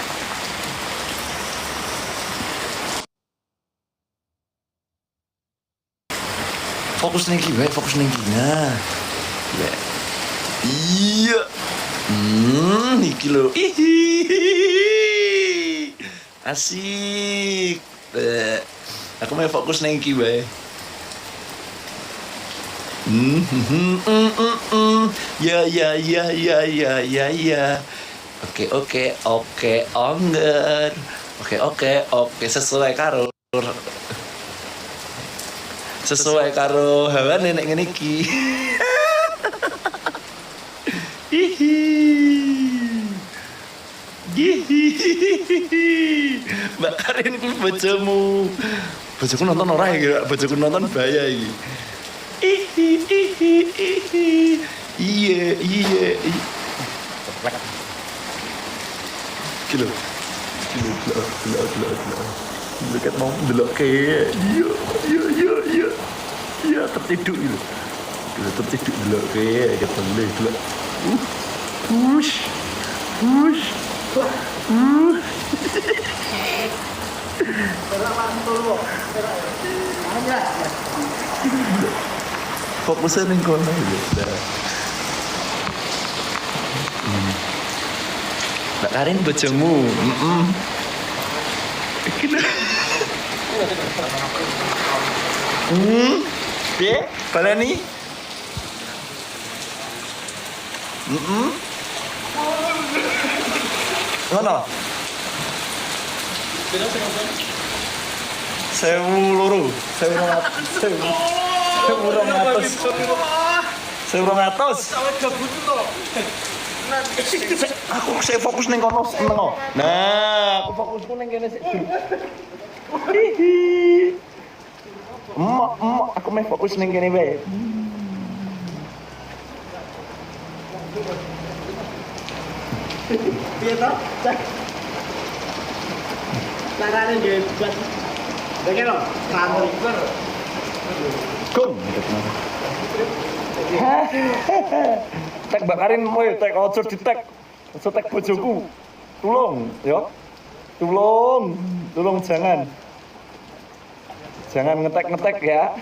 Fokus nih gue, fokus nih nah. Iya. Iki lo. Asik. Aku mau fokus nih gue. Ya. Oke, ongger. Oke, sesuai karo hawane nek ngene iki. Mbak Karin ku bojomu. Bojoku nonton ora ya? Bojoku nonton bahaya iki. Iya. Kilo. Dekat mau delok kayak iya tertidur gitu. Tertidur delok kayak ketemu delok. Push. Fokusnya ning kono gitu. Mbak Karin bojomu. Piye? Baleni? Ngono. 1.200. Aku fokus ning kono seneng. Nah, aku fokusku ning kene sik. Emak, aku meh fokus ning kene wae. Piye to? Carane nggih buat Dene lho, rambut iku. Kum. Tek bakarin moe, tek ojo ditek. Ojo tek bojoku. Tulung, ya. Tulung jangan. Jangan ngetek-ngetek ya.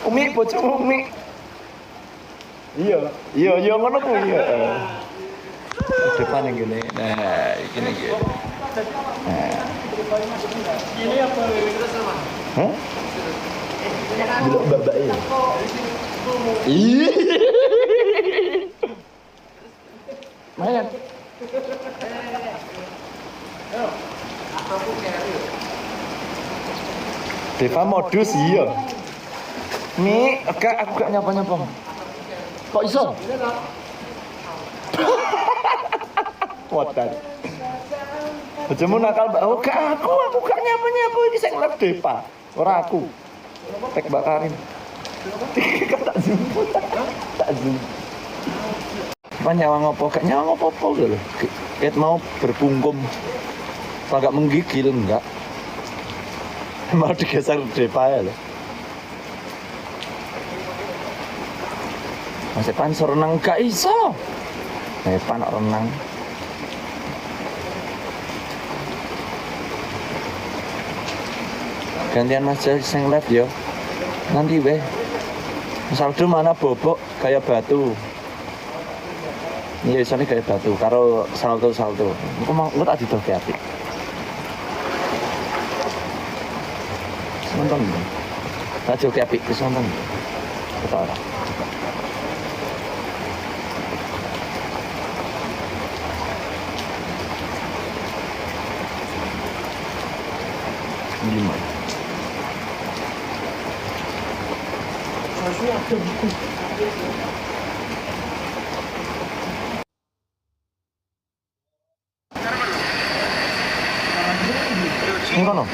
Umi bojoku Umi. Iya ngono ku iya. Depan yang gini. Nah, gini. Nah. Ini apa terus sama? Hah? Belok babak ya. Iya. Mayan. Deva modus iya. Mi, aku gak nyapa-nyapa. Kok iso? Wadah. Bojomu nakal, Mbak. Oh, gak aku gak nyapa-nyapa iki sing live Deva. Ora aku. Tek Mbak Karin. Tak zoom. Apa nyawang apa? Gak nyawang apa-apa lho. Ket mau berpungkum. Agak menggigil enggak? Mau digeser Deva ya lho. Mas Epan renang gak iso. Epan renang. Gantian Mas Jal sing live yo. Nanti weh. Saldo mana bobok kayak batu. Iya isane kayak batu karo salto. Engko tak didoke apik. nonton. Tak joki apik wis nonton. Ketok ora. Gimana? Ini kono.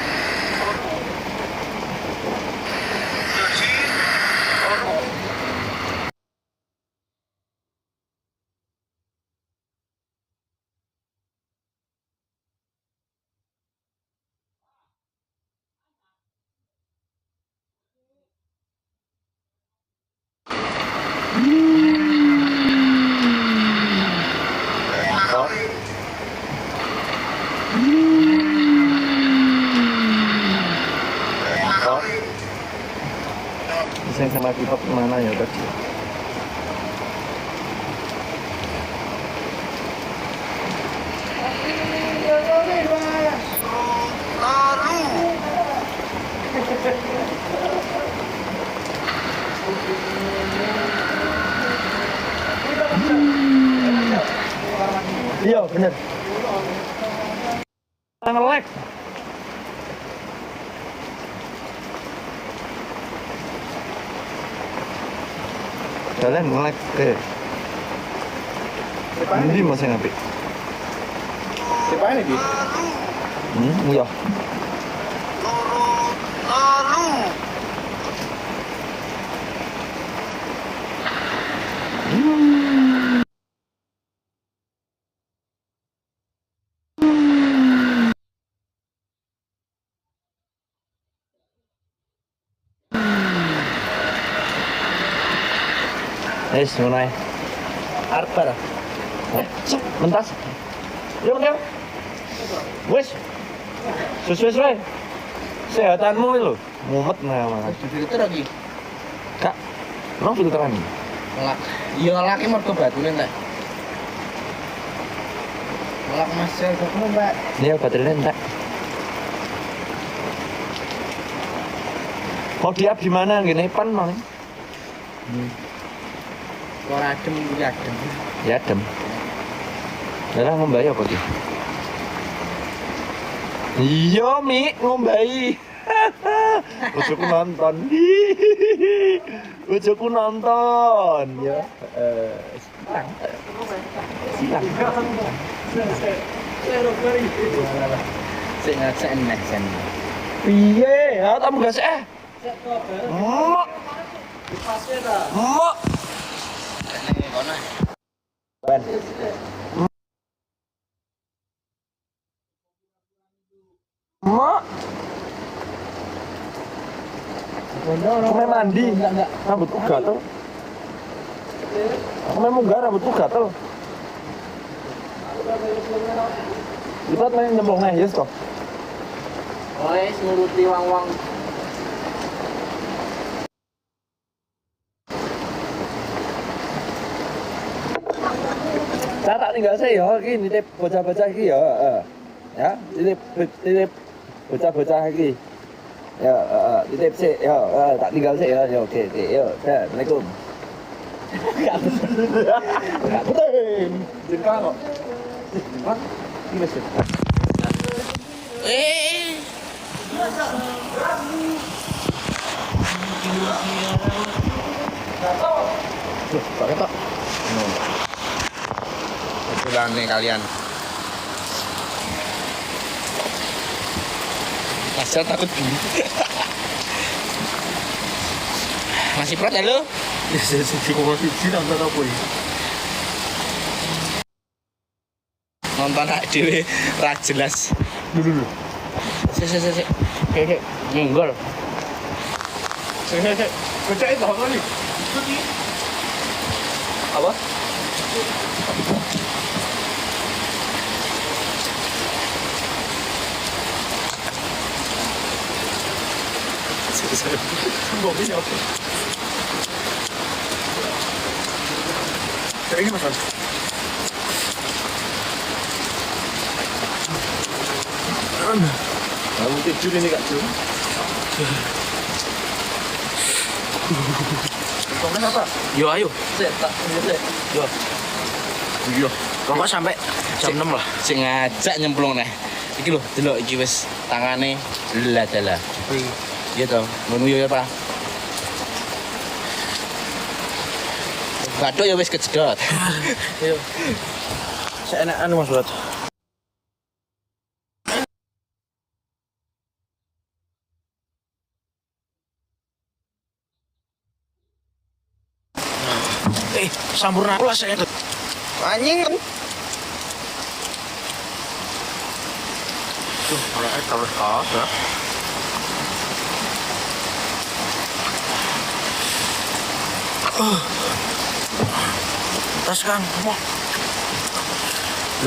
Saya sama K-pop mana ya tadi? Iya bener. Nge-lag. Jalan nge-lag ke. Ini masih ngapi. Siapa ini, Bi? Iya. Mulai. Arep bar. Mentas. Yuk, yuk. Wes. Wes wae. Sehatanmu lho, mumet nah. Filter lagi. Kak, no filteran. Ngelak. Iya ngelaki mergo batune entek. Ngelak masel kok Mbak. Ini baterainya entek. Mau diap gimana? Gini pan maling. Ora adem iki adem. Ya adem. Lah ngombai apa ki? Iya, Mi, ngombai. Bojoku nonton. Bojoku nonton ya. Silang. Sing ngajak enek sen. Piye? Ya tamu gas Mak. Mak. Ning kono. Ben. Mak. Aku main mandi. Rambutku gatel. Aku main munggah rambutku gatel. Kita main nyemplung nih, yes kok. Wes nuruti wang-wang. Saya tak tinggal saya ya, ini nitip bocah-bocah ini ya, ya, nitip bocah-bocah ini, ya, nitip sih, ya, tak tinggal sih ya, oke, ya, assalamualaikum. Gak betul, jengkang kok, jengkang, ini sih. Pakai Pak. Kebetulan nih kalian. Asal takut gini. Masih prat ya lo? Ya, sih, kok sih nonton apa ini? Nonton hak dewe ra jelas. Dulu. Sik. Oke, nyenggol. Sik. Bocah itu apa nih? Apa? Mbok bisa apa? Ini Mas. Kamu tidur ini Kak Jo. Ngomongnya apa? Yo ayo. Sik, tak sik. Yo. Yo. Pokok sampai jam 6 lah. Sing ngajak nyemplung neh. Iki lho, delok iki wis tangane ladala. Iya toh, ngono ya Pak. Bathuk ya wis kejedot. Ayo. Seenak anu Mas Buat. Sampurna pula saya ikut. Anjing. Tuh, kalau terus kaos ya. Tas kan, mau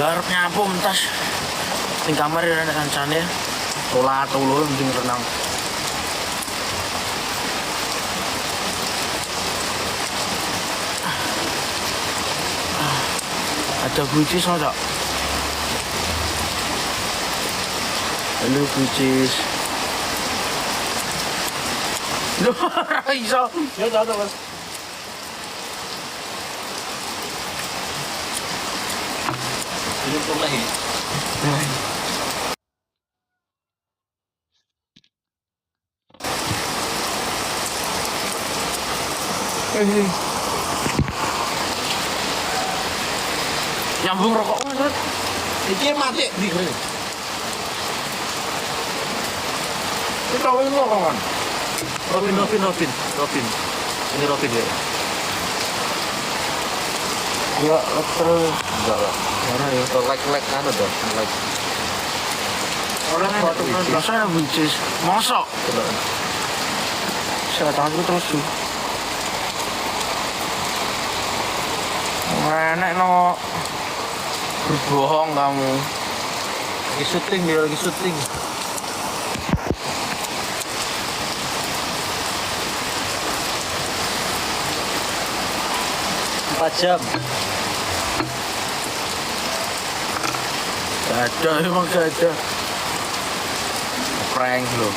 garap nyapu mentas. Di kamar ya ada kancane. Tola atau lo mending renang. Ada kucis ada. Halo kucis. Loh, iso. Ya tahu Mas. Nyemplung lagi. Nyambung rokok Mas. Iki mati di kene. Kita wis kan. Robin. Ini Robin ya. Ya, terus Enggak lah. mana ya? Atau like kan ada, like. Orang foto rasanya buncis. Mosok. Saya tahu terus tuh. Enak no. Berbohong kamu. Lagi syuting dia, lagi syuting. Empat jam. Gak ada, emang gak ada. Prank loh.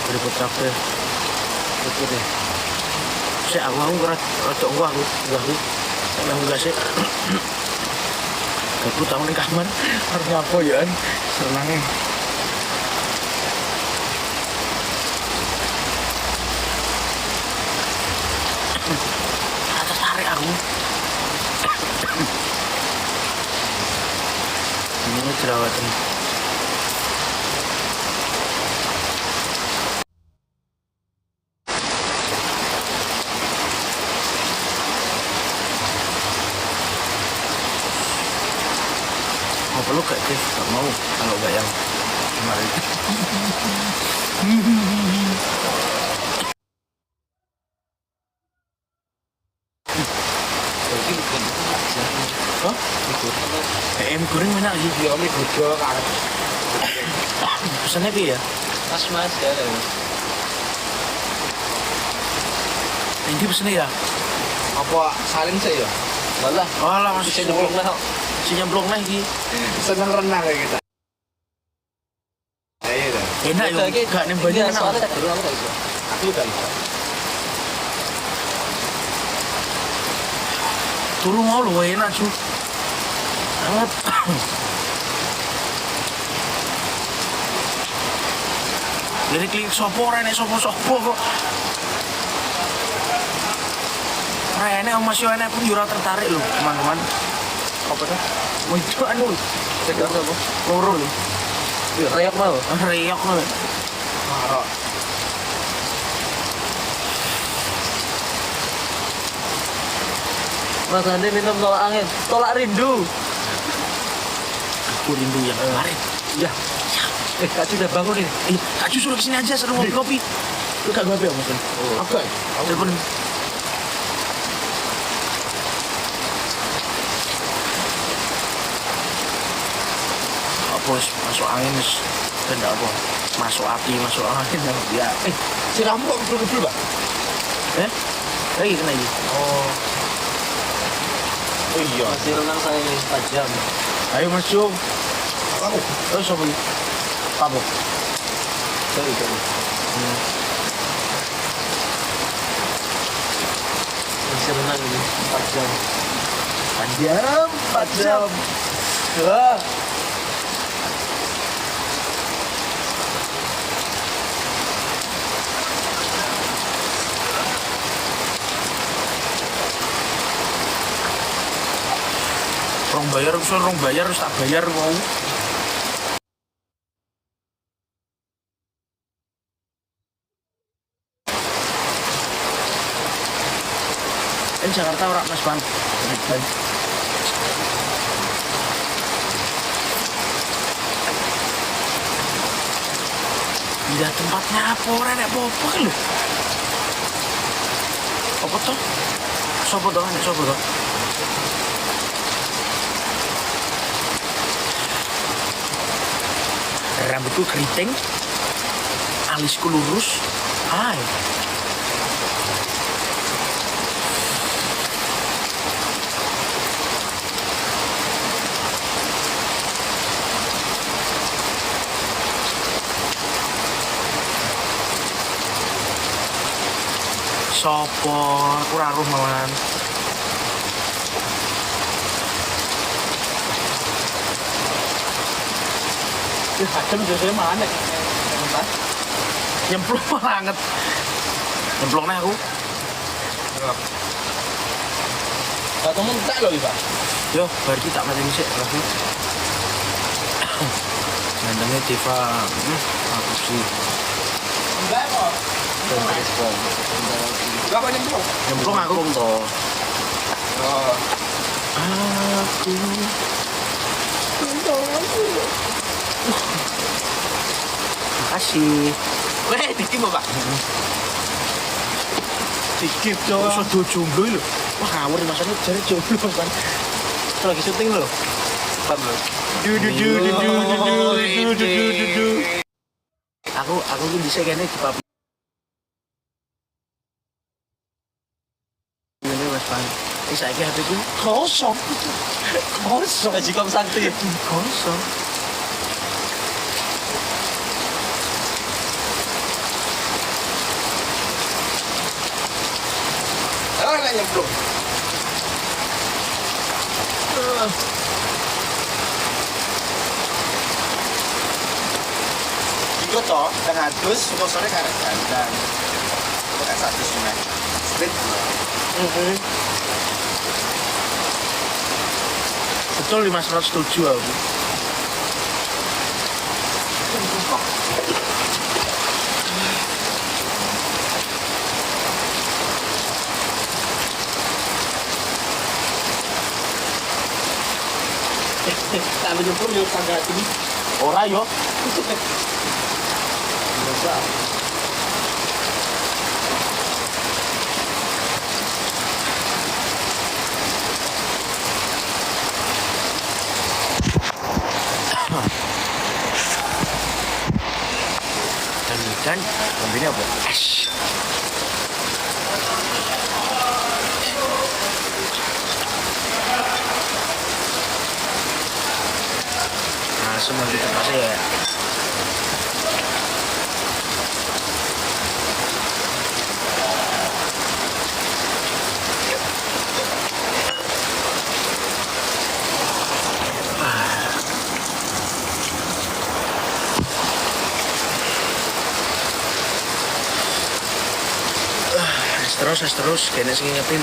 Berikut kafe. Berikut deh. Saya aku ngerat rada gua aku. Karena enggak sih. Gabut tahun di kamar. Harus ngapo ya kan? Senangnya. Tertarik aku. Ini jerawatan. Mau peluk gak sih? Gak mau kalau gak yang kemarin. Hah? Mie goreng mana lagi? Ya mie godhog arep. Pesannya apa ya? Mas ya. Ini pesannya ya? Apa saling sih ya? Malah, Oh lah bisa masih nyemplung lah. Si nyemplung lagi. Seneng renang kayak kita. Ayo dah. Enak ya, gak nembaknya enak. Soalnya tak berulang kok itu. Aku udah bisa. Turu mau lu enak cu. Hangat. Jadi klik sopo rene sopo kok. Rene masih enak pun jurah tertarik lu teman-teman. Apa tuh? Mau itu anu. Segar apa? Loro lu. Reak mau. Reyok lu. Marah. Mas Andi minum tolak angin, tolak rindu. Aku rindu yang kemarin. Ya. Kak Cu udah bangun ini. Kak Cu suruh kesini aja seru ngopi kopi. Lu gak ngopi ya mas? Apa? Telepon. Apa masuk angin dan apa? Masuk api, masuk angin ya. Si Rambo kok betul-betul, Pak? Lagi kena lagi. Oh. Iya. Masih renang saya ini 4 jam. Ayo Mas Jo. Aku. Terus apa iki? Apa? Sorry. Masih renang ini 4 jam. 4 jam. Wah. Rong bayar harus tak bayar mau. Jakarta ora Mas Pan. Pindah tempatnya apa ora nek apa-apa kan lho. Apa toh? Sopo toh? Rambutku keriting, alisku lurus. Hai. Sopo, aku raruh malan. Adem biasanya mana? Nyemplung banget. Nyemplungnya aku. Gak temen tak loh Iba. Yo, berarti tak mati musik lagi. Nandangnya Tifa, aku sih. Enggak kok. Dan respon. Gak banyak belum. Nyemplung aku. Toh. Oh. Aku. Makasih. Weh, dikit mau Pak. Dikit Masa dong. do jomblo lho. Wah, ngawur masane jare jomblo kan. Lagi syuting loh. Pan loh. Aku ki bisa kene di pub. Ini Mas Pan. Iki saiki HP ku kosong. Kosong. Jikom sakti. Kosong. Ah, nggak nyemplung. Iku toh, tengah dus, sore karek dandan. Itu kan satu sungai. Split. Betul 507 aku. Tak nyemplung yuk tangga ini. Ora yo. Masa. Dan kombinnya apa? Ash. Langsung nanti terpaksa ya. Terus kayaknya sih ngingetin.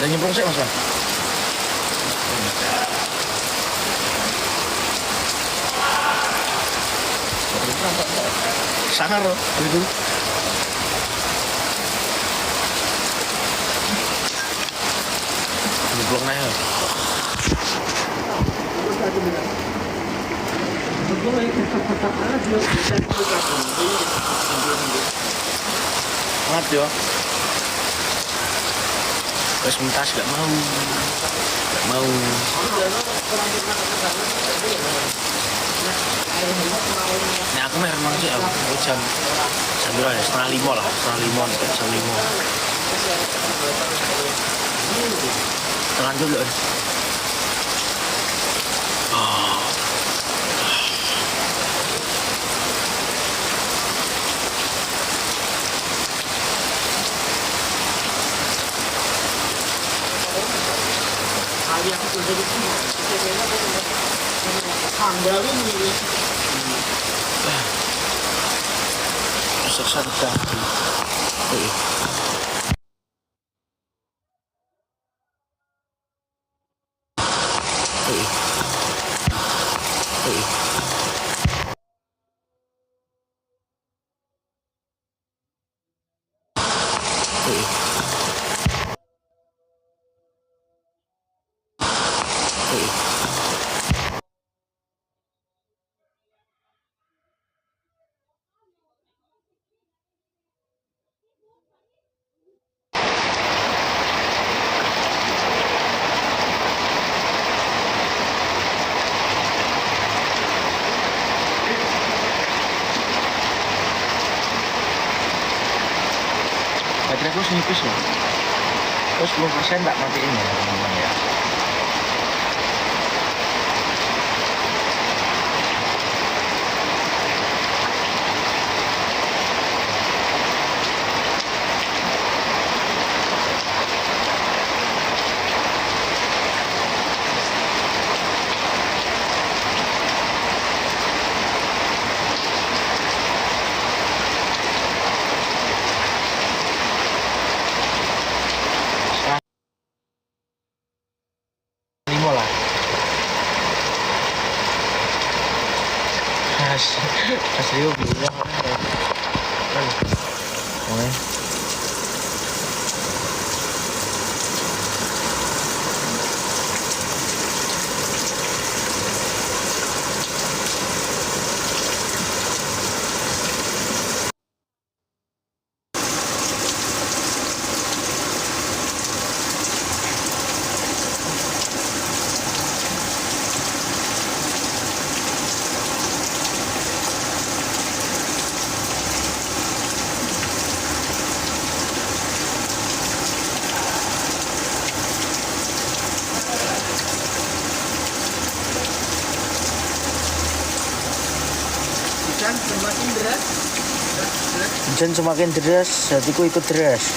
Dan nyemplung sih Mas Bang. Sangar loh, itu. Nyemplung aja. Mat yo. Wes mintas gak mau. Gak mau. Nah aku mer mang sih aku jam berapa ya? Setengah lima lah, jam 5. Tekan dulu. Susah sedang. Baterai aku nipis loh. Terus 10% tak matiin ya teman-teman ya. Mas Rio bilang kan hujan semakin deras, hatiku ikut deras.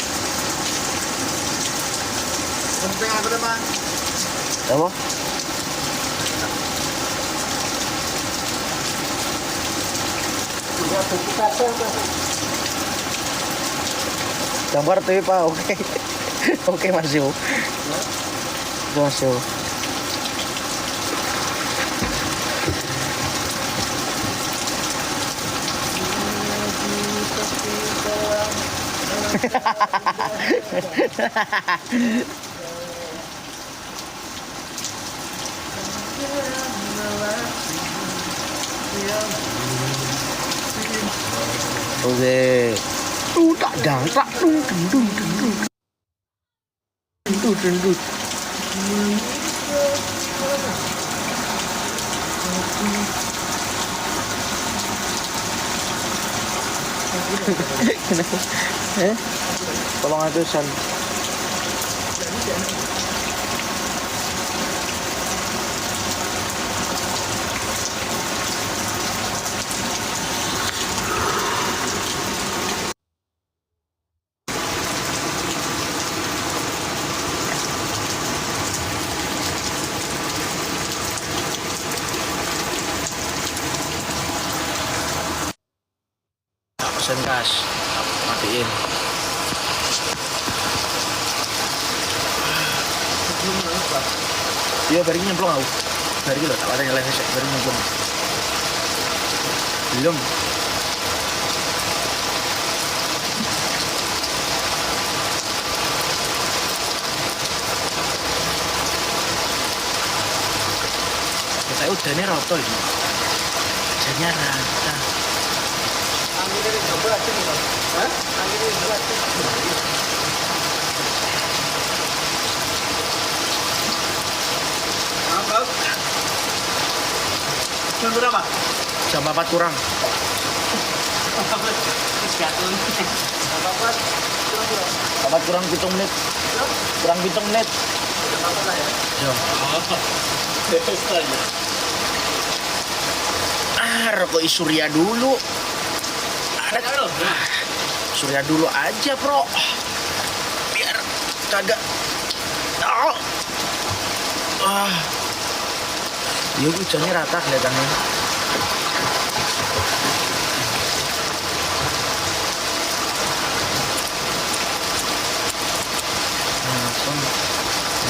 Apa? Gambar TV Pak, oke. Oke Mas Yo. Mas Yo. Oke. Tak dang tak dung. Tolong atusan. Pesen gas, matiin. Iya, baru nyemplung aku. Baru gitu, tak ada nyalain sih, baru nyemplung. Belum. Saya udah nih rotol ini. Jadinya rata. Jam berapa? Jam 4 kurang. Jatuh. Apa? 4 kurang 7 menit. Kurang 7 menit. Apa lah ya? Yo. Biasanya. Rokok Surya dulu. Ada Surya dulu aja, Bro. Biar kagak. Iya, hujannya rata kelihatannya.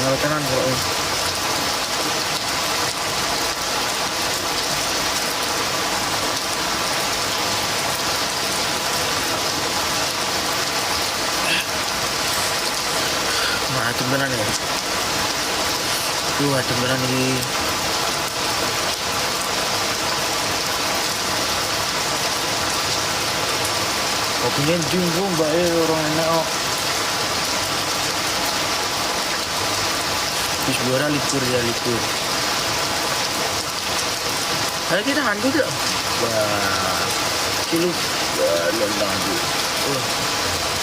Nah, tenan kok. Nah, temenan ya. Tuh, temenan ini. Kopinya jumbo mbak orang enak kok. Terus buara libur ya libur. Ada kita handu tidak? Wah, kilo tangan dulu.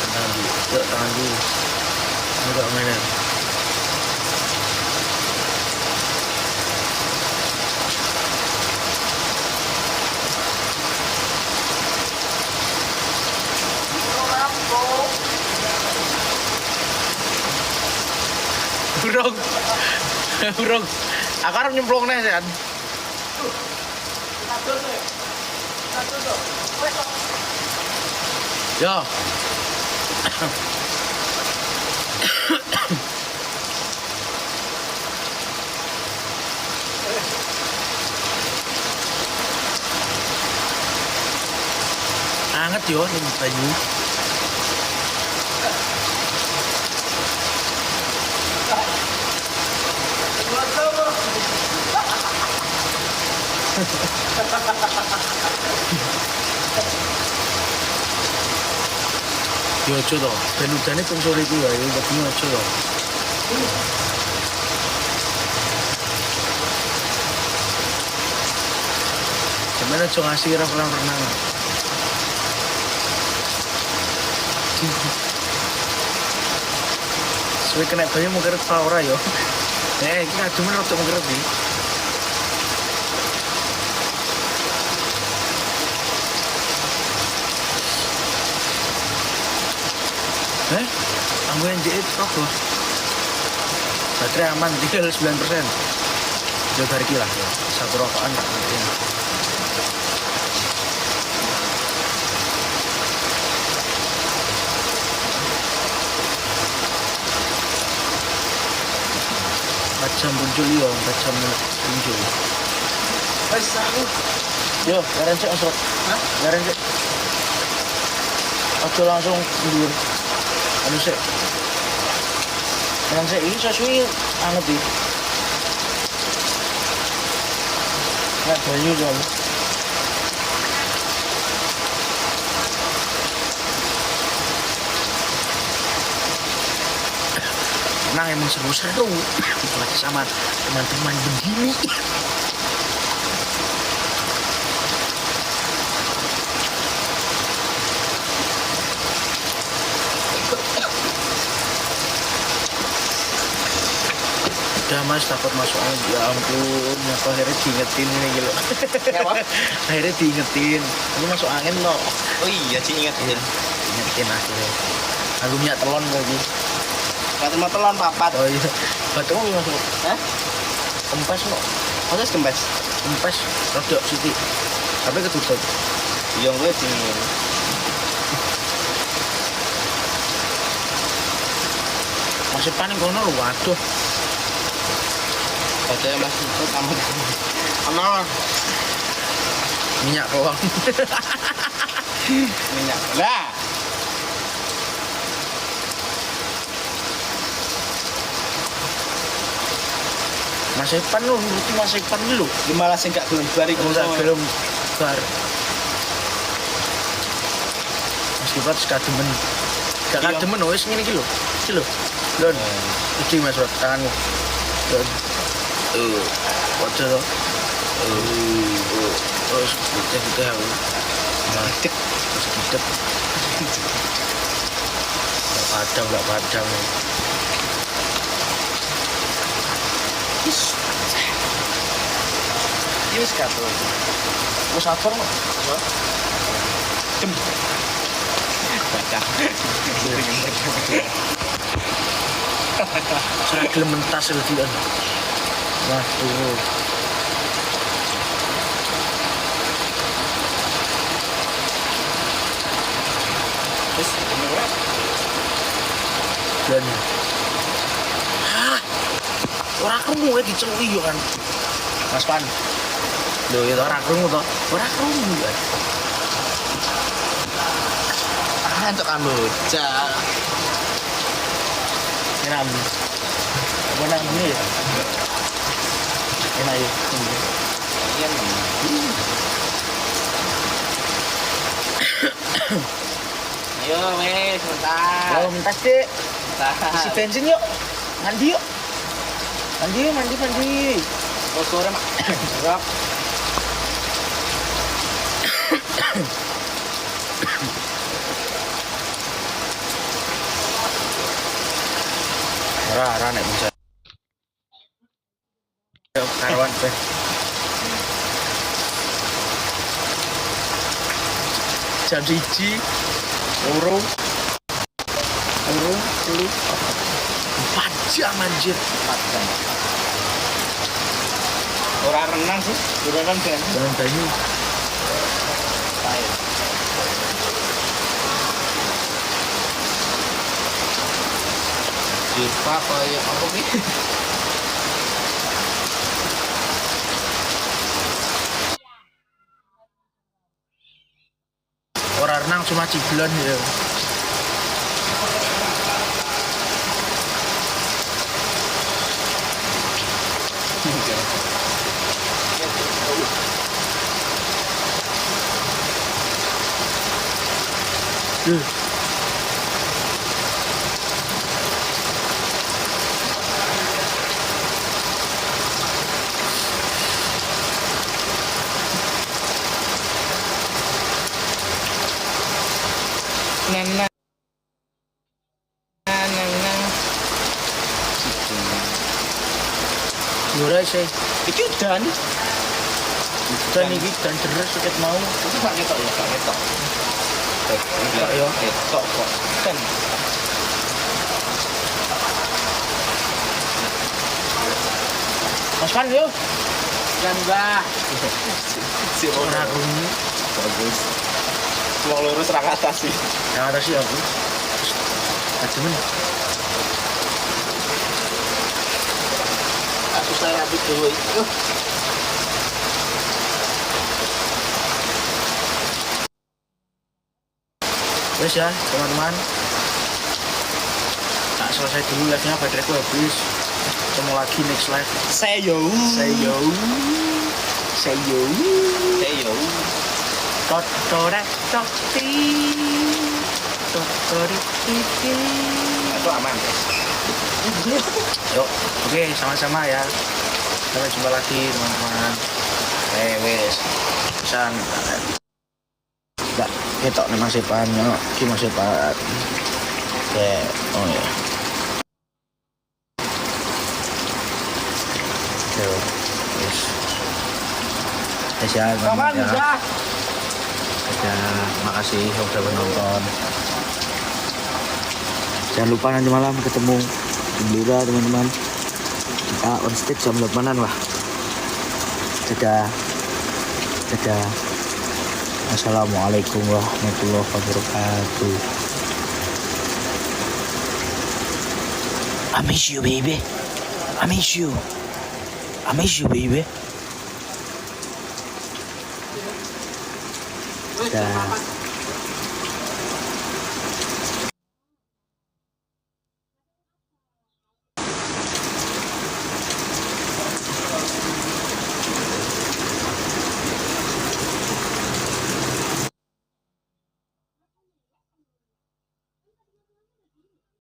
Tangan dulu, tangan dulu. Enggak mainan. Burung. Burung. Aku harus nyemplung nih kan. Yo. Anget yo nih baju. Yo ojo to, ben udane pun sore iki wae, tapi ojo to. Gimana ojo ngasih renang. Suwe kena banyu mau keret ta ora yo. Iki kademen rada mau keret iki. Aku yang jahit rokok. Baterai aman, tinggal 9%. Jauh dari gila ya. Satu rokokan tak mungkin. Macam muncul yo, macam muncul. Wes aku. Yo, garen cek osrok. Hah? Garen cek. Ojo langsung mundur. Anu sik. Yang saya ini sesuai anget sih. Nggak banyu dong. Nah emang seru-seru. Apalagi sama teman-teman begini. Udah mas takut masuk angin, ya ampun, aku akhirnya diingetin ini gitu. Apa? Akhirnya diingetin, ini masuk angin loh. Oh iya, Cik ingat. Ingetin akhirnya. Aku minyak telon lagi. Kata telon papat. Oh iya, batu mau masuk. Hah? Kempes loh, Masa kempes? kempes, rodok siti. Tapi ketutup. Iya gue dingin. Masih panik kono lu, waduh. Katanya masih itu sama aman. Minyak doang. Minyak. Lah. Mas Epan lu, ngerti Mas Epan lu. Di malah sih gak belum bari Kamu tak belum bar. Mas Epan sekademen. Gak Iya. kademen wis ngene iki lho. Iki lho. Lon. Iki Mas Epan tanganmu. Lon. Ojo to. Terus kita aku mantep terus hidup nggak padang Ini sekato. Mau sabar nggak? Dem. Baca. saya gelem mentas lagi kan waduh Terus bener. dan orang krungu diceluki yo kan Mas Pan. lho ya orang krungu to orang krungu ya Untuk kamu bocah. enam apa namanya ya enak ya Iya, Ayo, wes, sebentar. kalau mentas dek Sebentar. isi bensin yuk mandi yuk mandi Oh, sore, Mak. Rock. ora nek bisa karuan teh jam 1 urung 4 jam anjir 4 jam. Orang renang sih, renang kan. dalam banyu Jipa kayak apa nih? orang renang cuma ciblon ya Yura sih Itu dan dan ini dan deres sedikit mau itu Pak ketok ya, Pak ketok. Ketok ya. Ketok kok. Kan Mas Pan yuk kan Mbah. Si orang krungu bagus. Wong lurus ra atas sih. yang ada sih aku ademen Aku saya rapid dulu itu. wes ya teman-teman tak selesai dulu live nya bateraiku habis ketemu lagi next live Seyo. Seyo Seyo. totorek tokti totorik titi Itu aman. yuk oke sama-sama ya sampai jumpa lagi teman-teman wes pesan enggak ketok nih masih banyak ki masih pak ya oh ya yo wes ya Kapan ya bisa? makasih sudah menonton jangan lupa nanti malam ketemu di Blura teman-teman kita on stage jam 8-an lah dadah assalamualaikum warahmatullahi wabarakatuh I miss you baby I miss you baby dadah